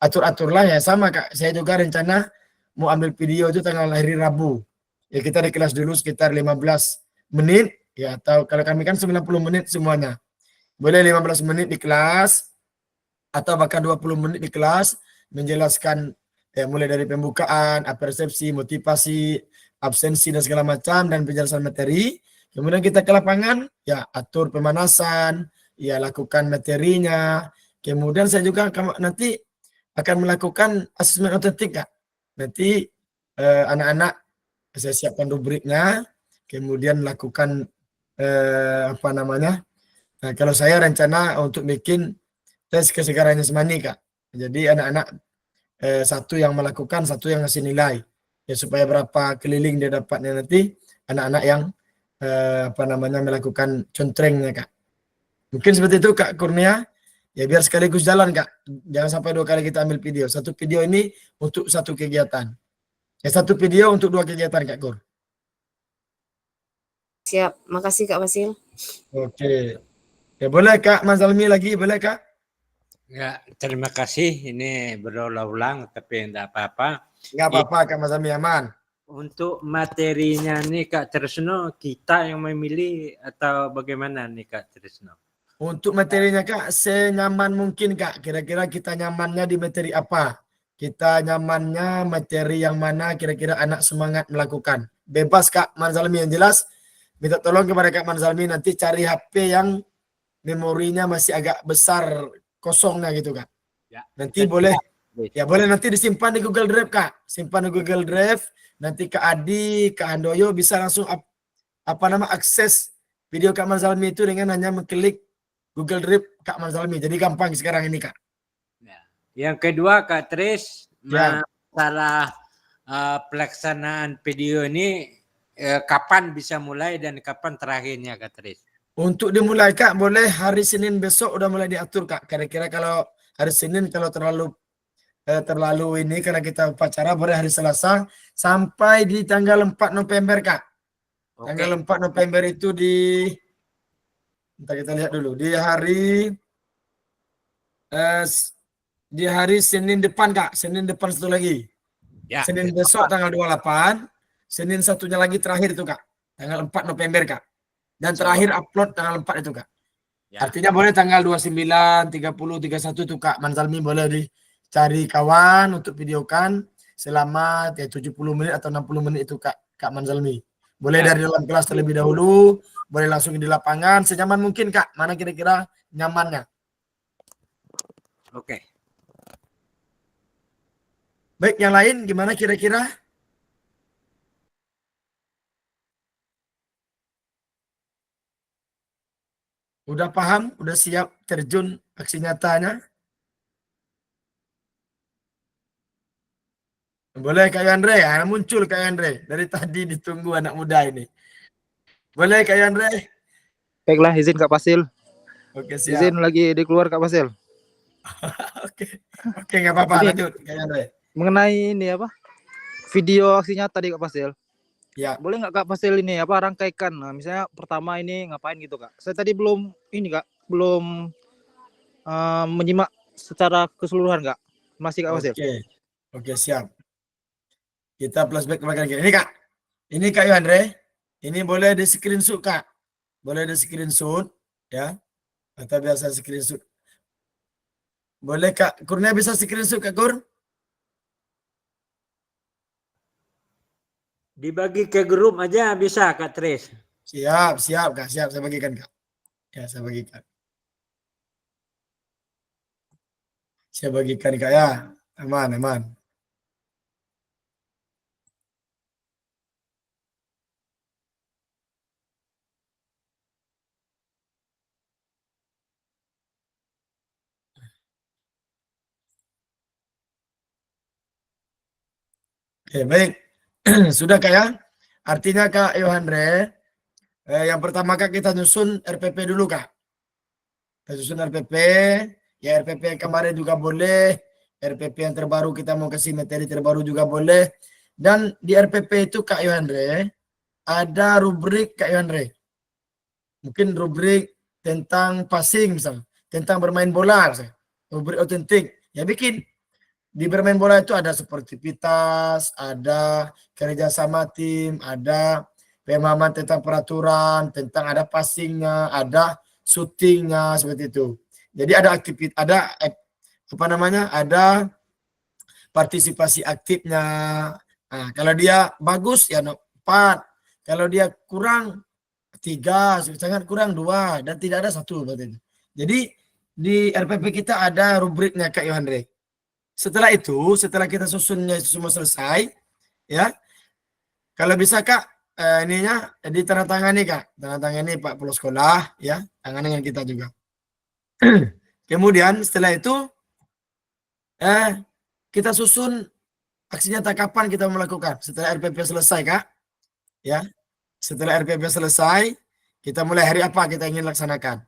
atur-aturlah ya sama Kak. Saya juga rencana mau ambil video itu tanggal hari Rabu. Ya kita di kelas dulu sekitar 15 menit ya, atau kalau kami kan 90 menit semuanya. Boleh 15 menit di kelas atau bahkan 20 menit di kelas menjelaskan ya, mulai dari pembukaan, persepsi, motivasi, absensi dan segala macam dan penjelasan materi. Kemudian kita ke lapangan, ya atur pemanasan, ya lakukan materinya. Kemudian saya juga nanti akan melakukan asesmen otentik Kak. Nanti anak-anak saya siapkan rubriknya, kemudian lakukan apa namanya. Nah, kalau saya rencana untuk bikin tes kesegaran jasmani Kak. Jadi anak-anak satu yang melakukan, satu yang ngasih nilai. Ya supaya berapa keliling dia dapatnya nanti anak-anak yang apa namanya melakukan contrengnya Kak. Mungkin seperti itu Kak Kurnia. Ya biar sekaligus jalan Kak. Jangan sampai 2 kali kita ambil video. Satu video ini untuk satu kegiatan. Ya satu video untuk 2 kegiatan Kak Kur. Siap. Makasih Kak Pasil. Oke. Ya boleh Kak Manzalmi lagi, boleh Kak? Ya, terima kasih. Ini berulang-ulang, tapi tidak apa-apa. Nggak apa-apa Kak Manzalmi, aman. Untuk materinya nih Kak Tresno, kita yang memilih atau bagaimana nih Kak Tresno? Untuk materinya Kak, senyaman mungkin Kak. Kira-kira kita nyamannya di materi apa? Kita nyamannya materi yang mana kira-kira anak semangat melakukan. Bebas Kak Manzalmi, yang jelas minta tolong kepada Kak Manzalmi nanti cari HP yang memorinya masih agak besar kosongnya gitu Kak. Ya. Nanti boleh ya boleh nanti disimpan di Google Drive Kak. Simpan di Google Drive. Nanti Kak Adi, Kak Handoyo bisa langsung akses video Kak Manzalmi itu dengan hanya mengklik Google Drive Kak Manzalmi. Jadi gampang sekarang ini Kak. Ya. Yang kedua Kak Tris, Ya. masalah pelaksanaan video ini kapan bisa mulai dan kapan terakhirnya Kak Tris? Untuk dimulai Kak, boleh hari Senin besok udah mulai diatur Kak. Kira-kira kalau hari Senin kalau terlalu ini karena kita upacara boleh hari Selasa sampai di tanggal 4 November Kak. Oke. Tanggal 4 November itu kita lihat dulu di hari Senin depan Kak. Senin depan satu lagi. Ya. Senin besok tanggal 28. Senin satunya lagi terakhir itu Kak. Tanggal 4 November Kak. Dan terakhir upload tanggal 4 itu Kak. Ya. Artinya boleh tanggal 29, 30, 31 itu Kak. Manzalmi boleh dicari kawan untuk videokan selama 70 menit atau 60 menit itu Kak Manzalmi. Boleh dari dalam kelas terlebih dahulu, boleh langsung di lapangan, senyaman mungkin Kak. Mana kira-kira nyamannya? Oke. Baik, yang lain gimana kira-kira? Udah paham? Udah siap terjun aksi nyatanya? Boleh Kak Yandre ya, muncul Kak Yandre. Dari tadi ditunggu anak muda ini. Boleh Kak Yandre? Baiklah, izin Kak Fasil. Oke, Izin siap. lagi di keluar Kak Fasil. Oke, oke nggak apa-apa, Ini lanjut Kak Yandre. mengenai ini apa? Video aksinya tadi Kak Fasil. Ya, Boleh nggak Kak Fasil ini apa rangkaikan? Nah, misalnya pertama ini ngapain gitu Kak? Saya tadi belum ini Kak, belum menyimak secara keseluruhan Kak. Masih Kak Fasil. oke. Oke, siap. Kita flashback ke belakang. Ini Kak. Ini Kak Yandre. Ini boleh di screenshot Kak. Boleh di screenshot ya. Atau biasa screenshot. Boleh Kak. Kurnia bisa screenshot Kak Kur? Dibagi ke grup aja bisa Kak Tris. Siap, siap Kak. Siap, saya bagikan Kak. Ya, saya bagikan. Saya bagikan Kak ya. Aman, aman. Oke, baik. Sudah Kak ya? Artinya Kak Yohandre, yang pertama Kak kita nyusun RPP dulu Kak. Kita susun RPP, ya RPP yang kemarin juga boleh, RPP yang terbaru kita mau kasih materi terbaru juga boleh. Dan di RPP itu Kak Yohandre, ada rubrik Kak Yohandre. Mungkin rubrik tentang passing misalnya, tentang bermain bola misalnya. Rubrik otentik. Ya bikin. Di bermain bola itu ada sportivitas, ada kerjasama tim, ada pemahaman tentang peraturan, tentang ada passingnya, ada shootingnya seperti itu. Jadi ada aktivitas, ada apa namanya, ada partisipasi aktifnya. Nah, kalau dia bagus ya 4, kalau dia kurang 3, sangat kurang 2, dan tidak ada 1. Jadi di RPP kita ada rubriknya Kak Yohandre. Setelah itu, setelah kita susunnya itu semua selesai, ya, kalau bisa Kak, ininya ditandatangani Kak, tandatangani Pak Kepala Sekolah, ya, tangan dengan kita juga. Kemudian setelah itu, kita susun aksi nyata kapan kita melakukan. Setelah RPP selesai Kak, ya, setelah RPP selesai, kita mulai hari apa kita ingin laksanakan.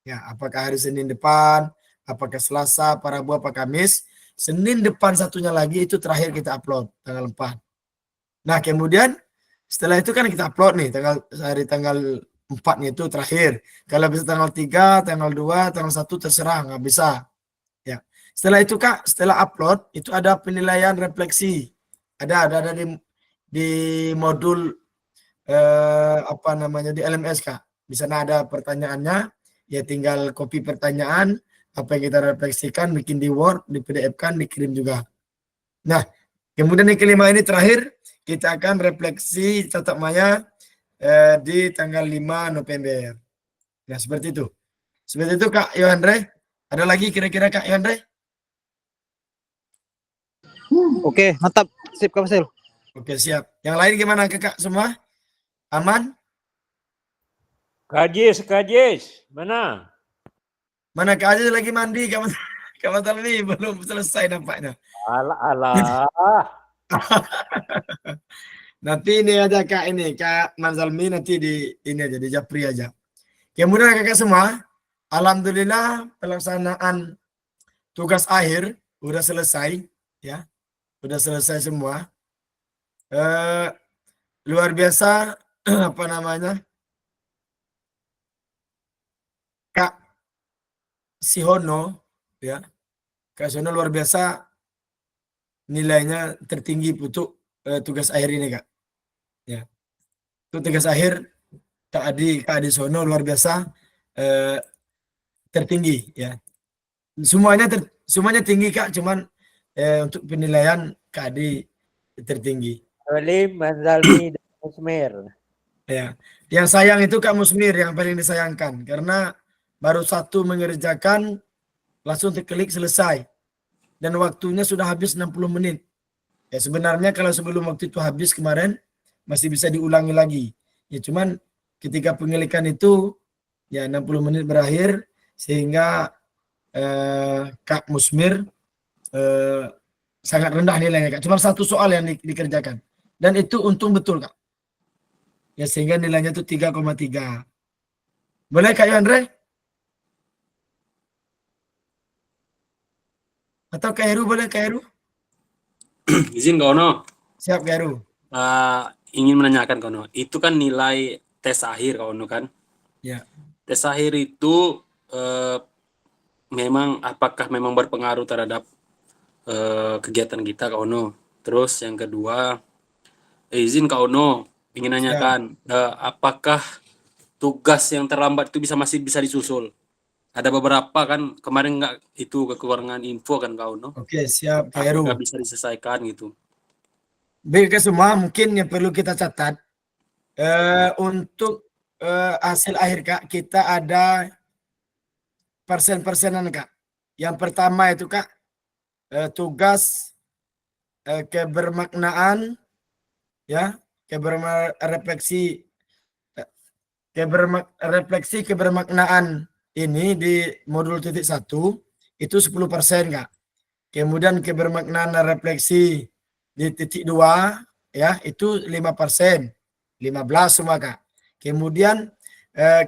Ya, apakah hari Senin depan, apakah Selasa, Rabu, apa Kamis. Senin depan satunya lagi itu terakhir kita upload tanggal 4. Nah, kemudian setelah itu kan kita upload nih tanggal 4 itu terakhir. Kalau bisa tanggal 3, tanggal 2, tanggal 1 terserah, nggak bisa. Ya. Setelah itu Kak, setelah upload itu ada penilaian refleksi. Ada di modul apa namanya di LMS Kak. Di sana ada pertanyaannya, ya tinggal copy pertanyaan, apa yang kita refleksikan, bikin di Word, di PDF-kan, dikirim juga. Nah, kemudian yang kelima ini terakhir, kita akan refleksi tatap maya di tanggal 5 November. Nah, seperti itu. Seperti itu Kak Yohandre. Ada lagi kira-kira Kak Yohandre? Oke, mantap. Sip Kak Fasil. Oke, siap. Yang lain gimana Kakak semua? Aman? Kajis, mana? Mana Kak Aziz lagi mandi, Kak Matali belum selesai nampaknya. Alah. Nanti ini aja Kak, ini Kak Manzalmi nanti di ini aja, di Japri aja. Kemudian Kakak semua, alhamdulillah pelaksanaan tugas akhir udah selesai ya. Udah selesai semua. Luar biasa apa namanya? Kak Sihono ya. Kak Sihono luar biasa nilainya tertinggi untuk tugas akhir ini Kak. Ya. Untuk tugas akhir Kak Adi Sono luar biasa tertinggi ya. Semuanya tinggi Kak, cuman untuk penilaian Kak Adi tertinggi. Salim, Manzalmi, dan Musmir. Ya. Yang sayang itu Kak Musmir yang paling disayangkan karena baru satu mengerjakan langsung klik selesai. Dan waktunya sudah habis 60 menit. Ya sebenarnya kalau sebelum waktu itu habis kemarin, masih bisa diulangi lagi. Ya cuman ketika pengelikan itu, ya 60 menit berakhir, sehingga Kak Musmir sangat rendah nilainya, Kak. Cuma satu soal yang dikerjakan. Dan itu untung betul, Kak. Ya sehingga nilainya itu 3,3. Boleh Kak Yandre? Atau Kak Heru boleh, Kak Heru? Izin Kak Ono, Siap Kak Heru. ingin menanyakan Kak Ono, itu kan nilai tes akhir Kak Ono kan? Ya. Tes akhir itu apakah memang berpengaruh terhadap kegiatan kita Kak Ono? Terus yang kedua, izin Kak Ono, ingin nanyakan, apakah tugas yang terlambat itu masih bisa disusul? Ada beberapa kan kemarin nggak itu kekurangan info kan Kak Ono? Oke, siap Kak Heru. Apakah bisa diselesaikan gitu? Baik semua, mungkin yang perlu kita catat untuk hasil akhir Kak, kita ada persen-persenan Kak. Yang pertama itu Kak, tugas kebermaknaan, ya, refleksi kebermaknaan ini di modul titik 1 itu 10% Kak. Kemudian kebermaknaan refleksi di titik 2 ya itu 5%, 15 semua Kak. Kemudian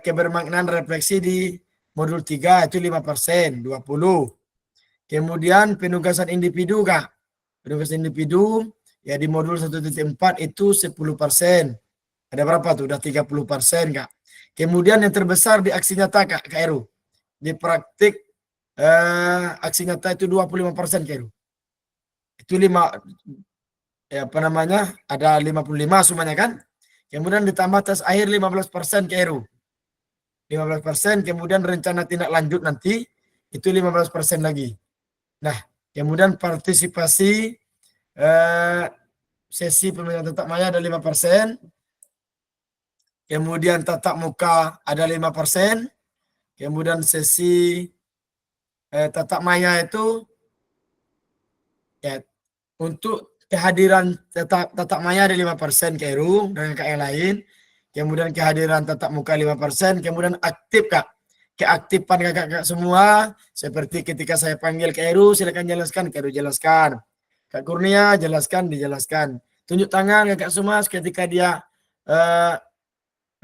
kebermaknaan refleksi di modul 3 itu 5%, 20. Kemudian penugasan individu Kak. Penugasan individu ya di modul 1.4 itu 10%. Ada berapa tuh? Udah 30% Kak. Kemudian yang terbesar di aksi nyata Kak Heru. Di praktik aksi nyata itu 25% Kak Heru. Itu 5 ya apa namanya? Ada 55 semuanya kan? Kemudian ditambah tes akhir 15% Kak Heru. 15%, kemudian rencana tindak lanjut nanti itu 15% lagi. Nah, kemudian partisipasi sesi pembelajaran tatap maya ada 5%. Kemudian tatap muka ada 5%. Kemudian sesi tatap maya itu ya untuk kehadiran tatap maya ada 5% Kak Heru dengan Kak yang lain. Kemudian kehadiran tatap muka 5%. Kemudian aktif Kak. Keaktifan kakak-kakak semua. Seperti ketika saya panggil Kak Heru, silakan jelaskan. Kak Heru jelaskan. Kak Kurnia jelaskan, dijelaskan. Tunjuk tangan kakak semua ketika dia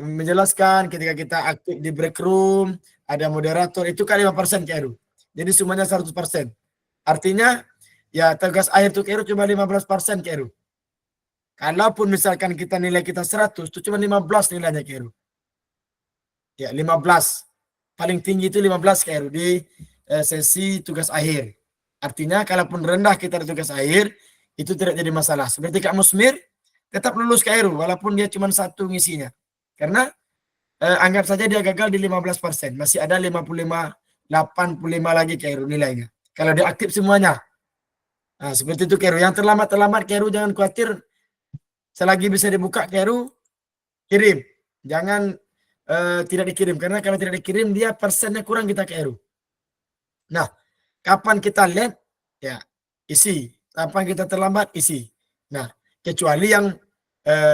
menjelaskan, ketika kita aktif di break room, ada moderator, itu kan 5% Kak Heru. Jadi semuanya 100%. Artinya, ya tugas akhir tuh Kak Heru cuma 15% Kak Heru. Kalaupun misalkan kita nilai kita 100, itu cuma 15 nilainya Kak Heru. Ya, 15. Paling tinggi itu 15 Kak Heru di sesi tugas akhir. Artinya, kalaupun rendah kita di tugas akhir, itu tidak jadi masalah. Seperti Kak Musmir, tetap lulus Kak Heru, walaupun dia cuma 1 ngisinya. Karena anggap saja dia gagal di 15%. Masih ada 55, 85 lagi Kak Heru nilainya. Kalau dia aktif semuanya. Nah, seperti itu Kak Heru. Yang terlambat Kak Heru jangan khawatir. Selagi bisa dibuka Kak Heru, kirim. Jangan tidak dikirim. Karena kalau tidak dikirim, dia persennya kurang kita Kak Heru. Nah, kapan kita lihat, ya isi. Kapan kita terlambat, isi. Nah, kecuali yang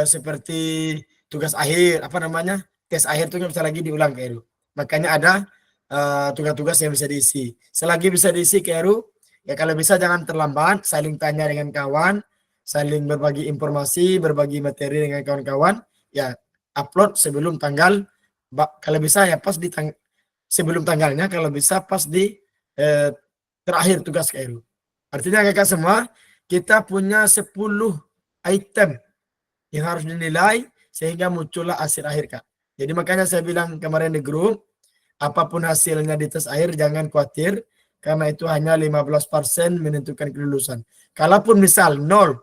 seperti tugas akhir, apa namanya, tes akhir itu nggak bisa lagi diulang Kak Heru. Makanya ada tugas-tugas yang bisa diisi. Selagi bisa diisi Kak Heru, ya kalau bisa jangan terlambat, saling tanya dengan kawan, saling berbagi informasi, berbagi materi dengan kawan-kawan, ya upload sebelum tanggal, kalau bisa ya pas di sebelum tanggalnya, kalau bisa pas di terakhir tugas Kak Heru. Artinya kakak semua, kita punya 10 item yang harus dinilai sehingga muncullah hasil akhir Kak. Jadi makanya saya bilang kemarin di grup, apapun hasilnya di tes akhir jangan khawatir, karena itu hanya 15% menentukan kelulusan. Kalaupun misal 0,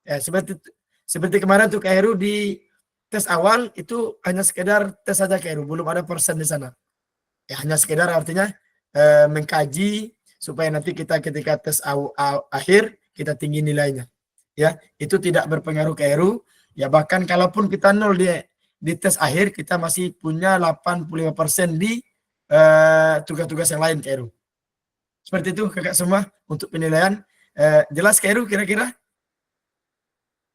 ya seperti kemarin tuh Kak Heru di tes awal itu hanya sekedar tes saja Kak Heru, belum ada persen di sana. Ya hanya sekedar artinya mengkaji supaya nanti kita ketika tes akhir kita tinggi nilainya. Ya, itu tidak berpengaruh Kak Heru. Ya bahkan kalaupun kita 0 di tes akhir, kita masih punya 85% di tugas-tugas yang lain Kak Heru. Seperti itu kakak semua untuk penilaian. Jelas Kak Heru kira-kira?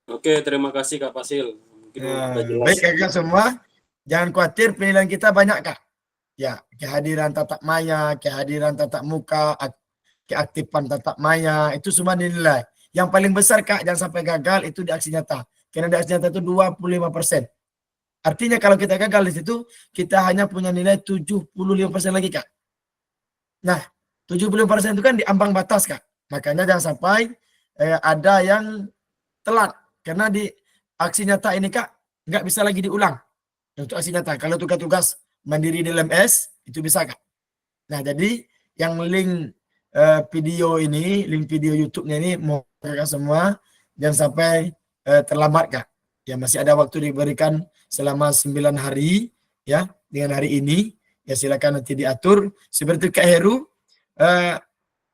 Oke, terima kasih Kak Fasil. Mungkin udah jelas. Baik kakak semua, jangan khawatir penilaian kita banyak Kak. Ya, kehadiran tatap maya, kehadiran tatap muka, keaktifan tatap maya, itu semua dinilai. Yang paling besar Kak, jangan sampai gagal itu di aksi nyata. Karena di aksi nyata itu 25%. Artinya kalau kita gagal di situ, kita hanya punya nilai 75% lagi Kak. Nah, 75% itu kan di ambang batas Kak. Makanya jangan sampai ada yang telat. Karena di aksi nyata ini Kak, nggak bisa lagi diulang. Untuk aksi nyata, kalau tugas-tugas mandiri di LMS, itu bisa Kak. Nah, jadi yang link video ini, link video YouTube-nya ini mau kakak semua, jangan sampai terlambat Kak. Ya, masih ada waktu diberikan selama 9 hari, ya, dengan hari ini. Ya, silakan nanti diatur. Seperti Kak Heru,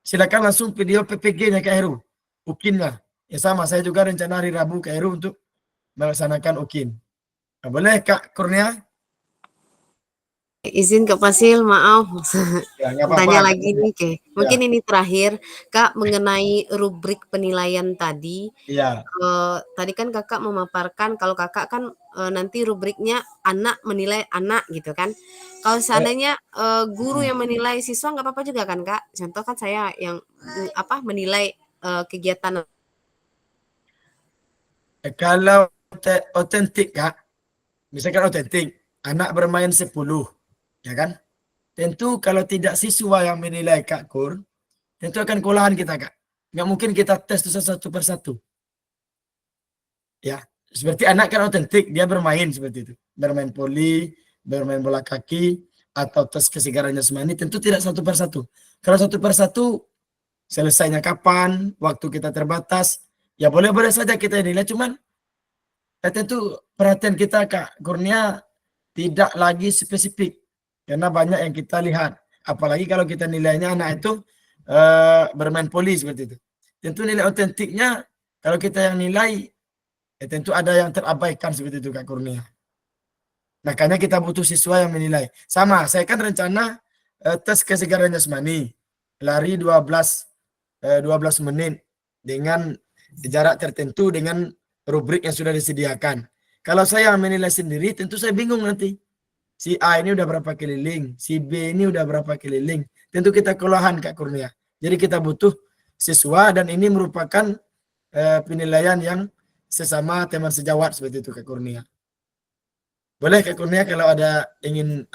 silakan langsung video PPG-nya Kak Heru. UKIN-nya. Ya sama, saya juga rencana hari Rabu Kak Heru untuk melaksanakan UKIN. Nah, boleh Kak Kurnia? Izin Kak Fasil, maaf. Ya, nggak apa-apa. Tanya lagi nih, Ke. Mungkin Ya. ini terakhir, Kak, mengenai rubrik penilaian tadi. Iya, Tadi kan Kakak memaparkan kalau Kakak kan nanti rubriknya anak menilai anak gitu kan. Kalau seandainya guru yang menilai siswa nggak apa-apa juga kan, Kak? Contoh kan saya yang menilai kegiatan. kalau otentik Kak, misalkan otentik, anak bermain 10, ya kan? Tentu kalau tidak siswa yang menilai Kak Kur, tentu akan kewalahan kita Kak. Nggak mungkin kita tes itu satu persatu. Ya, seperti anak kan otentik, dia bermain seperti itu. Bermain voli, bermain bola kaki, atau tes kesegaran jasmani, tentu tidak satu persatu. Kalau satu persatu, selesainya kapan, waktu kita terbatas, ya boleh-boleh saja kita nilai, cuman tentu perhatian kita Kak Kurnia tidak lagi spesifik. Karena banyak yang kita lihat. Apalagi kalau kita nilainya anak itu bermain voli seperti itu. Tentu nilai otentiknya, kalau kita yang nilai, tentu ada yang terabaikan seperti itu Kak Kurnia. Makanya kita butuh siswa yang menilai. Sama, saya kan rencana tes kesegaran jasmani. Lari 12 menit dengan jarak tertentu dengan rubrik yang sudah disediakan. Kalau saya menilai sendiri, tentu saya bingung nanti. Si A ini udah berapa keliling, si B ini udah berapa keliling. Tentu kita kelelahan Kak Kurnia. Jadi kita butuh siswa dan ini merupakan penilaian yang sesama teman sejawat seperti itu Kak Kurnia. Boleh Kak Kurnia kalau ada ingin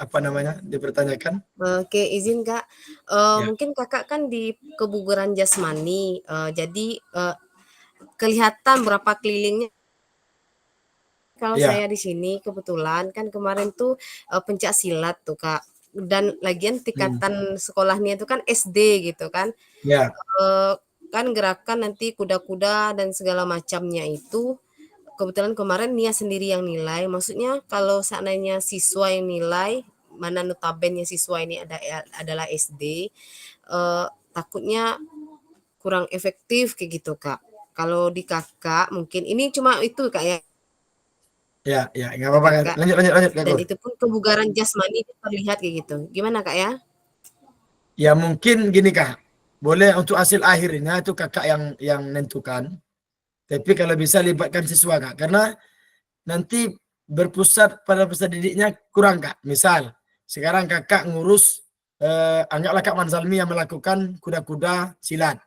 dipertanyakan? Oke, izin Kak. Ya. Mungkin Kakak kan di kebugaran jasmani, jadi kelihatan berapa kelilingnya. Kalau Ya. saya di sini kebetulan kan kemarin tuh pencak silat tuh Kak. Dan lagian tingkatan sekolahnya itu kan SD gitu kan. Ya. Kan gerakan nanti kuda-kuda dan segala macamnya itu kebetulan kemarin Nia sendiri yang nilai. Maksudnya kalau seandainya siswa yang nilai, mana notabennya siswa ini adalah SD, takutnya kurang efektif kayak gitu Kak. Kalau di Kakak mungkin ini cuma itu Kak ya. Ya, nggak apa-apa. Kakak. Lanjut Kak Dan Kur. itu pun kebugaran jasmani terlihat kayak gitu. Gimana Kak ya? Ya mungkin gini Kak. Boleh untuk hasil akhirnya itu Kakak yang menentukan. Tapi kalau bisa libatkan siswa Kak. Karena nanti berpusat pada peserta didiknya kurang Kak. Misal, sekarang Kakak ngurus, anggaplah Kak Manzalmi yang melakukan kuda-kuda silat.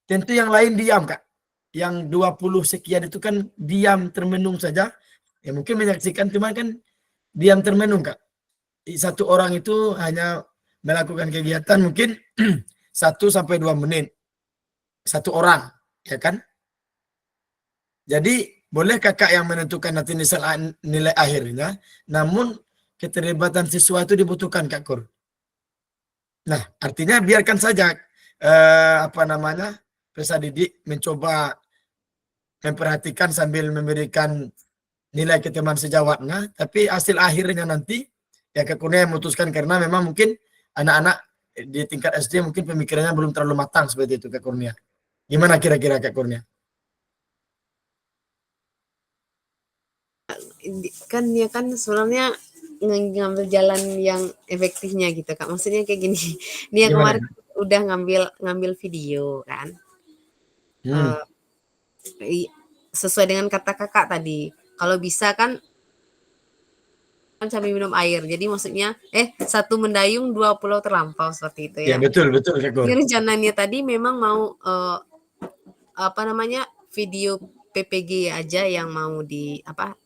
Tentu yang lain diam Kak. Yang 20 sekian itu kan diam termenung saja. Ya mungkin menyaksikan, cuma kan diam termenung Kak. Satu orang itu hanya melakukan kegiatan mungkin 1-2 menit. Satu orang, ya kan? Jadi boleh Kakak yang menentukan nanti nilai akhirnya, namun keterlibatan siswa itu dibutuhkan Kak Kur. Nah, artinya biarkan saja peserta didik mencoba memperhatikan sambil memberikan nilai ke teman sejawatnya, tapi hasil akhirnya nanti ya Kak Kurnia yang memutuskan karena memang mungkin anak-anak di tingkat SD mungkin pemikirannya belum terlalu matang seperti itu Kak Kurnia. Gimana kira-kira Kak Kurnia? Kan dia kan sebenarnya ngambil jalan yang efektifnya gitu Kak. Maksudnya kayak gini. Dia Gimana? kemarin udah ngambil video kan. Hmm. Sesuai dengan kata kakak tadi, kalau bisa kan sambil minum air. Jadi maksudnya satu mendayung 2 pulau terlampau seperti itu Ya ya. betul Kak Kur. Ini rencananya tadi memang mau video PPG aja yang mau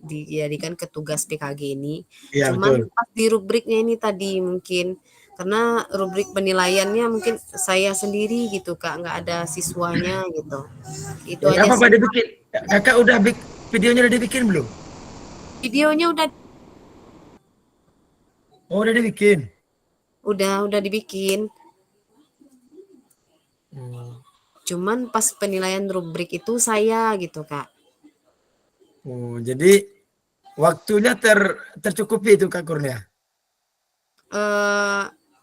dijadikan ketugas PKG ini. Iya Cuman betul. pas di rubriknya ini tadi mungkin karena rubrik penilaiannya mungkin saya sendiri gitu Kak, nggak ada siswanya gitu. Itu Ya, aja apa sih. dibikin? Kakak udah videonya udah dibikin belum? Videonya Oh, udah dibikin. udah dibikin. Cuman pas penilaian rubrik itu saya gitu Kak. Oh, jadi waktunya tercukupi itu Kak Kurnia.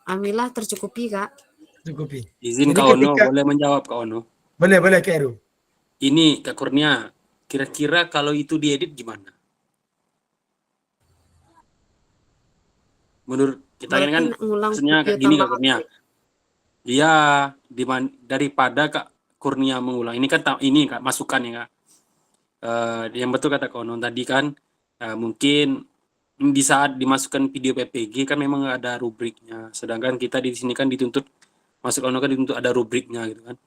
Alhamdulillah tercukupi Kak. Tercukupi. Izin Jadi Kak Ono, ketika- boleh menjawab Kak Ono? Boleh Kak Heru. Ini Kak Kurnia, kira-kira kalau itu diedit gimana? Menurut kita Berarti kan ngulang maksudnya video kayak gini Kak tambahan. Kurnia. Iya, daripada Kak Kurnia mengulang. Ini kan ini Kak masukan ya Kak. Yang betul kata Kak Ono tadi kan mungkin di saat dimasukkan video PPG kan memang ada rubriknya. Sedangkan kita di sini kan dituntut masuk Ono kan dituntut ada rubriknya gitu kan.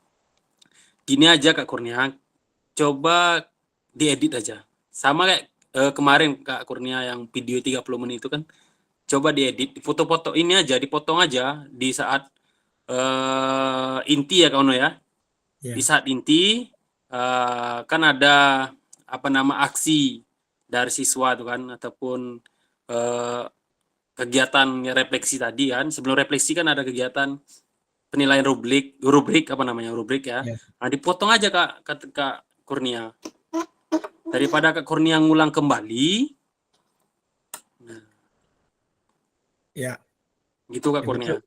Gini aja Kak Kurnia, coba diedit aja. Sama kayak kemarin Kak Kurnia yang video 30 menit itu kan, coba diedit, foto-foto ini aja, dipotong aja di saat inti ya Kak Ono ya. Ya. Di saat inti kan ada aksi dari siswa tuh kan, ataupun kegiatan refleksi tadi kan. Sebelum refleksi kan ada kegiatan penilaian rubrik ya. Ya. Nah, dipotong aja Kak Kurnia. Daripada Kak Kurnia ngulang kembali. Nah, Ya. gitu Kak Ya, Kurnia. betul.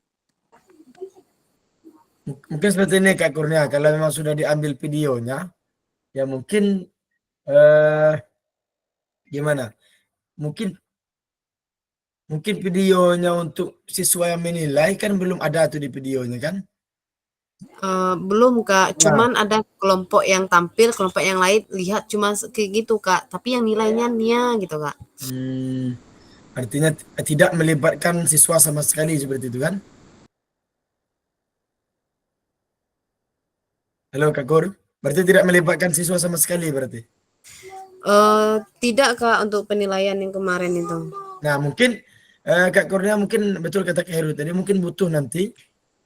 Mungkin seperti ini Kak Kurnia, kalau memang sudah diambil videonya, ya mungkin gimana? Mungkin videonya untuk siswa yang menilai kan belum ada tuh di videonya kan? Belum Kak, cuman ada kelompok yang tampil, kelompok yang lain lihat cuma kayak gitu Kak. Tapi yang nilainya Nia gitu Kak. Artinya tidak melibatkan siswa sama sekali seperti itu kan? Halo Kak Kur, berarti tidak melibatkan siswa sama sekali berarti? Tidak Kak untuk penilaian yang kemarin itu. Nah mungkin Kak Kurnia mungkin betul kata Kak Heru tadi, mungkin butuh nanti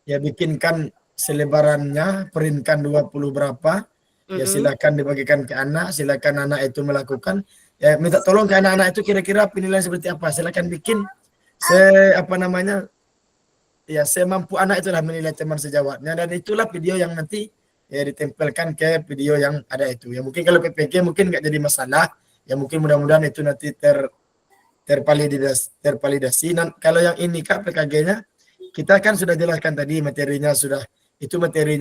ya bikinkan selebarannya, printkan 20 berapa, ya silakan dibagikan ke anak, silakan anak itu melakukan, ya minta tolong ke anak-anak itu kira-kira penilaian seperti apa, silakan bikin ya semampu anak itulah menilai teman sejawatnya, dan itulah video yang nanti ya ditempelkan ke video yang ada itu. Ya mungkin kalau PPG mungkin nggak jadi masalah, ya mungkin mudah-mudahan itu nanti tervalidasi. Dan kalau yang ini Kak PKG-nya, kita kan sudah jelaskan tadi materinya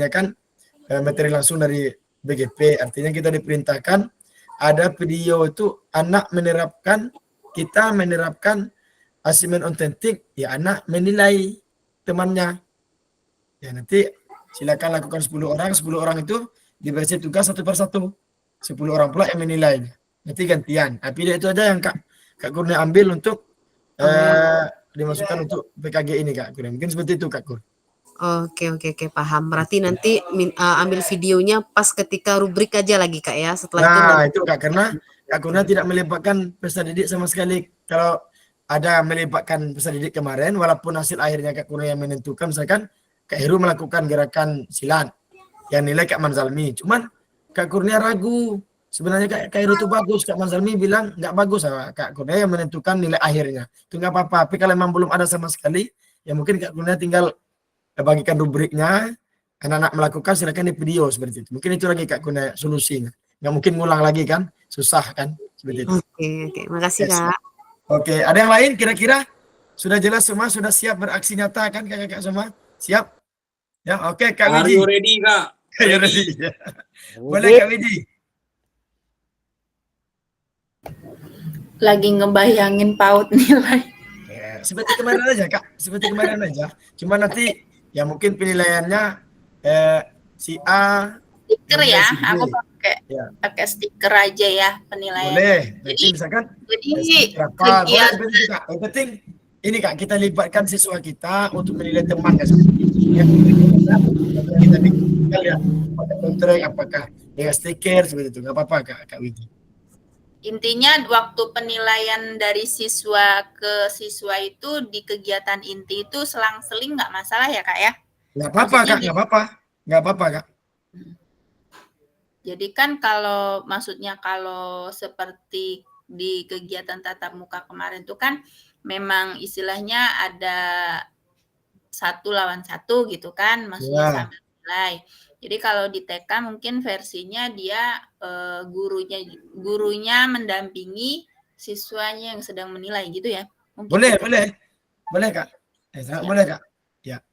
kan materi langsung dari BGP, artinya kita diperintahkan ada video itu anak kita menerapkan asesmen otentik, ya anak menilai temannya. Ya nanti silakan lakukan 10 orang itu diberi tugas satu persatu. 10 orang pula yang menilainya. Nanti gantian. Tapi itu aja yang Kak Kurnia ambil untuk dimasukkan untuk PKG ini Kak Kurnia. Mungkin seperti itu Kak Kur. Oke, paham. Berarti nanti ambil videonya pas ketika rubrik aja lagi Kak ya. Setelah itu Kak, karena Kak Kurnia tidak melibatkan peserta didik sama sekali. Kalau ada melibatkan peserta didik kemarin, walaupun hasil akhirnya Kak Kurnia yang menentukan, misalkan Kak Heru melakukan gerakan silat, yang nilai Kak Manzalmi. Cuman Kak Kurnia ragu. Sebenarnya Kak Heru itu bagus, Kak Manzalmi bilang nggak bagus. Kak Kurnia yang menentukan nilai akhirnya. Itu nggak apa-apa. Tapi kalau memang belum ada sama sekali, ya mungkin Kak Kurnia tinggal bagikan rubriknya, anak-anak melakukan silakan di video seperti itu. Mungkin itu lagi Kak Kurnia solusinya. Nggak mungkin ngulang lagi kan, susah kan seperti itu. Oke, makasih Yes. Kak. Oke, ada yang lain kira-kira? Sudah jelas semua, sudah siap beraksi nyata kan kakak-kakak semua? Siap? Ya, oke Kak Are Wiji. you ready Kak? Ready. Boleh Kak Wiji. Lagi ngebayangin paut nilai. Ya, seperti kemarin aja Kak, seperti kemarin aja. Cuma nanti Ya mungkin penilaiannya si A, Stiker kemudian ya, si B. aku Ya, pakai stiker aja ya penilaiannya. boleh. Jadi Jadi misalkan jadi berapa? Boleh kegiatan seperti itu, Kak. Yang penting ini Kak, kita libatkan siswa kita untuk menilai teman ya. Ya, kita bikin kita lihat apakah kontrak, apakah dengan stiker seperti itu. Nggak apa-apa Kak Widi. intinya waktu penilaian dari siswa ke siswa itu di kegiatan inti itu selang-seling nggak masalah ya Kak ya? Nggak apa-apa Maksudnya Kak, nggak apa-apa. Nggak apa-apa Kak. Jadi kan kalau maksudnya kalau seperti di kegiatan tatap muka kemarin itu kan memang istilahnya ada 1 lawan 1 gitu kan, maksudnya Ya. sambil nilai. Jadi kalau di TK mungkin versinya dia gurunya mendampingi siswanya yang sedang menilai gitu ya? Mungkin. Boleh Kak. Sangat boleh Kak. Ya.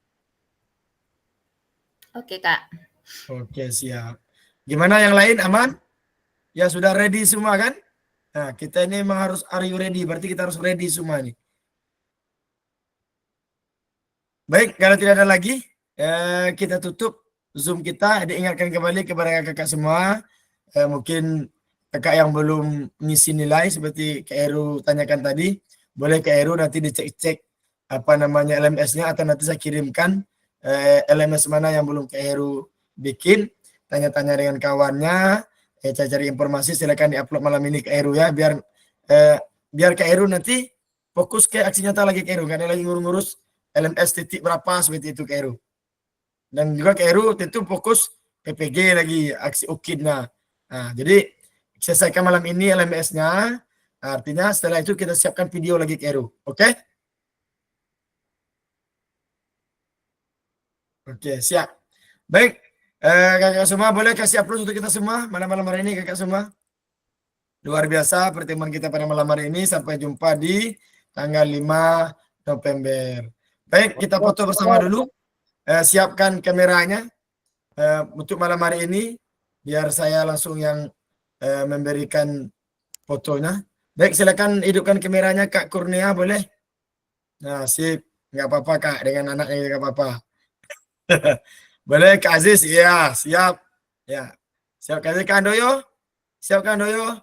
Oke Kak. Oke, siap. Gimana yang lain, aman? Ya sudah ready semua kan? Nah, kita ini memang harus are you ready, berarti kita harus ready semua nih. Baik, kalau tidak ada lagi, kita tutup Zoom kita. Diingatkan kembali kepada kakak semua, mungkin kakak yang belum ngisi nilai seperti Kak Heru tanyakan tadi, boleh Kak Heru nanti dicek-cek apa namanya LMS-nya, atau nanti saya kirimkan LMS mana yang belum Kak Heru bikin, tanya-tanya dengan kawannya, cari informasi, silakan diupload malam ini Kak Heru ya, biar Kak Heru nanti fokus ke aksi nyata lagi Kak Heru, nggak ada lagi ngurus-ngurus LMS titik berapa seperti itu Kak Heru. Dan juga Kak Heru tentu fokus PPG lagi, aksi UKID. Nah, jadi selesaikan malam ini LMS-nya, artinya setelah itu kita siapkan video lagi Kak Heru. Oke? Oke, siap. Baik, kakak semua boleh kasih upload untuk kita semua malam-malam hari ini kakak semua. Luar biasa pertemuan kita pada malam hari ini. Sampai jumpa di tanggal 5 November. Baik, kita foto bersama dulu. Siapkan kameranya untuk malam hari ini, biar saya langsung yang memberikan fotonya. Baik, silakan hidupkan kameranya Kak Kurnia, boleh? Nah, sip. Nggak apa-apa Kak, dengan anaknya nggak apa-apa. Boleh Kak Aziz? Iya, siap. Ya, siap Kak Aziz. Kak Andoyo? Siap Kak Andoyo?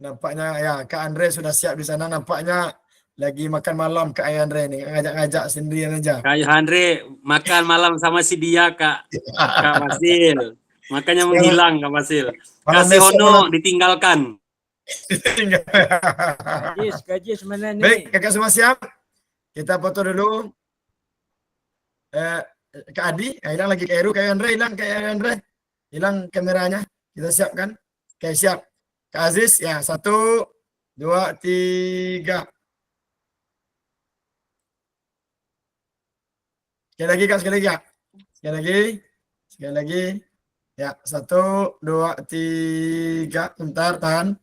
Nampaknya ya Kak Andre sudah siap di sana. Nampaknya lagi makan malam Kak Andre nih, ngajak-ngajak sendirian aja. Kak Andre makan malam sama si dia Kak Fasil. Makanya menghilang Kak Fasil. Kasih Hono ditinggalkan. Kajis mana nih? Baik, kakak semua siap? Kita foto dulu. Kak Adi, hilang lagi Kak Heru, Kak Andre hilang, Kak Andre hilang kameranya. Kita siapkan. Oke, siap. Kak Aziz, ya 1, 2, 3. Sekali lagi Kak, sekali lagi Kak. Sekali lagi. Ya, 1, 2, 3. Bentar, tahan.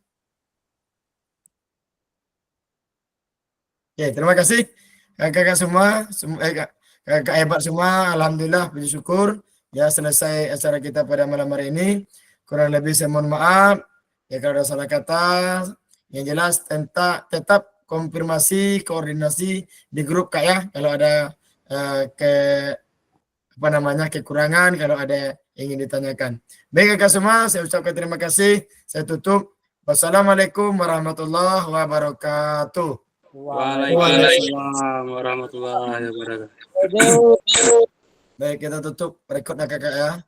Oke, terima kasih kakak semua, kakak hebat semua. Alhamdulillah, puji syukur ya selesai acara kita pada malam hari ini. Kurang lebih saya mohon maaf ya kalau ada salah kata. Yang jelas tetap konfirmasi, koordinasi di grup Kak ya, kalau ada kekurangan, kalau ada yang ingin ditanyakan. Baik kakak semua, saya ucapkan terima kasih. Saya tutup. Wassalamualaikum warahmatullahi wabarakatuh. Waalaikumsalam warahmatullahi wabarakatuh. Baik, kita tutup rekodnya kakak ya.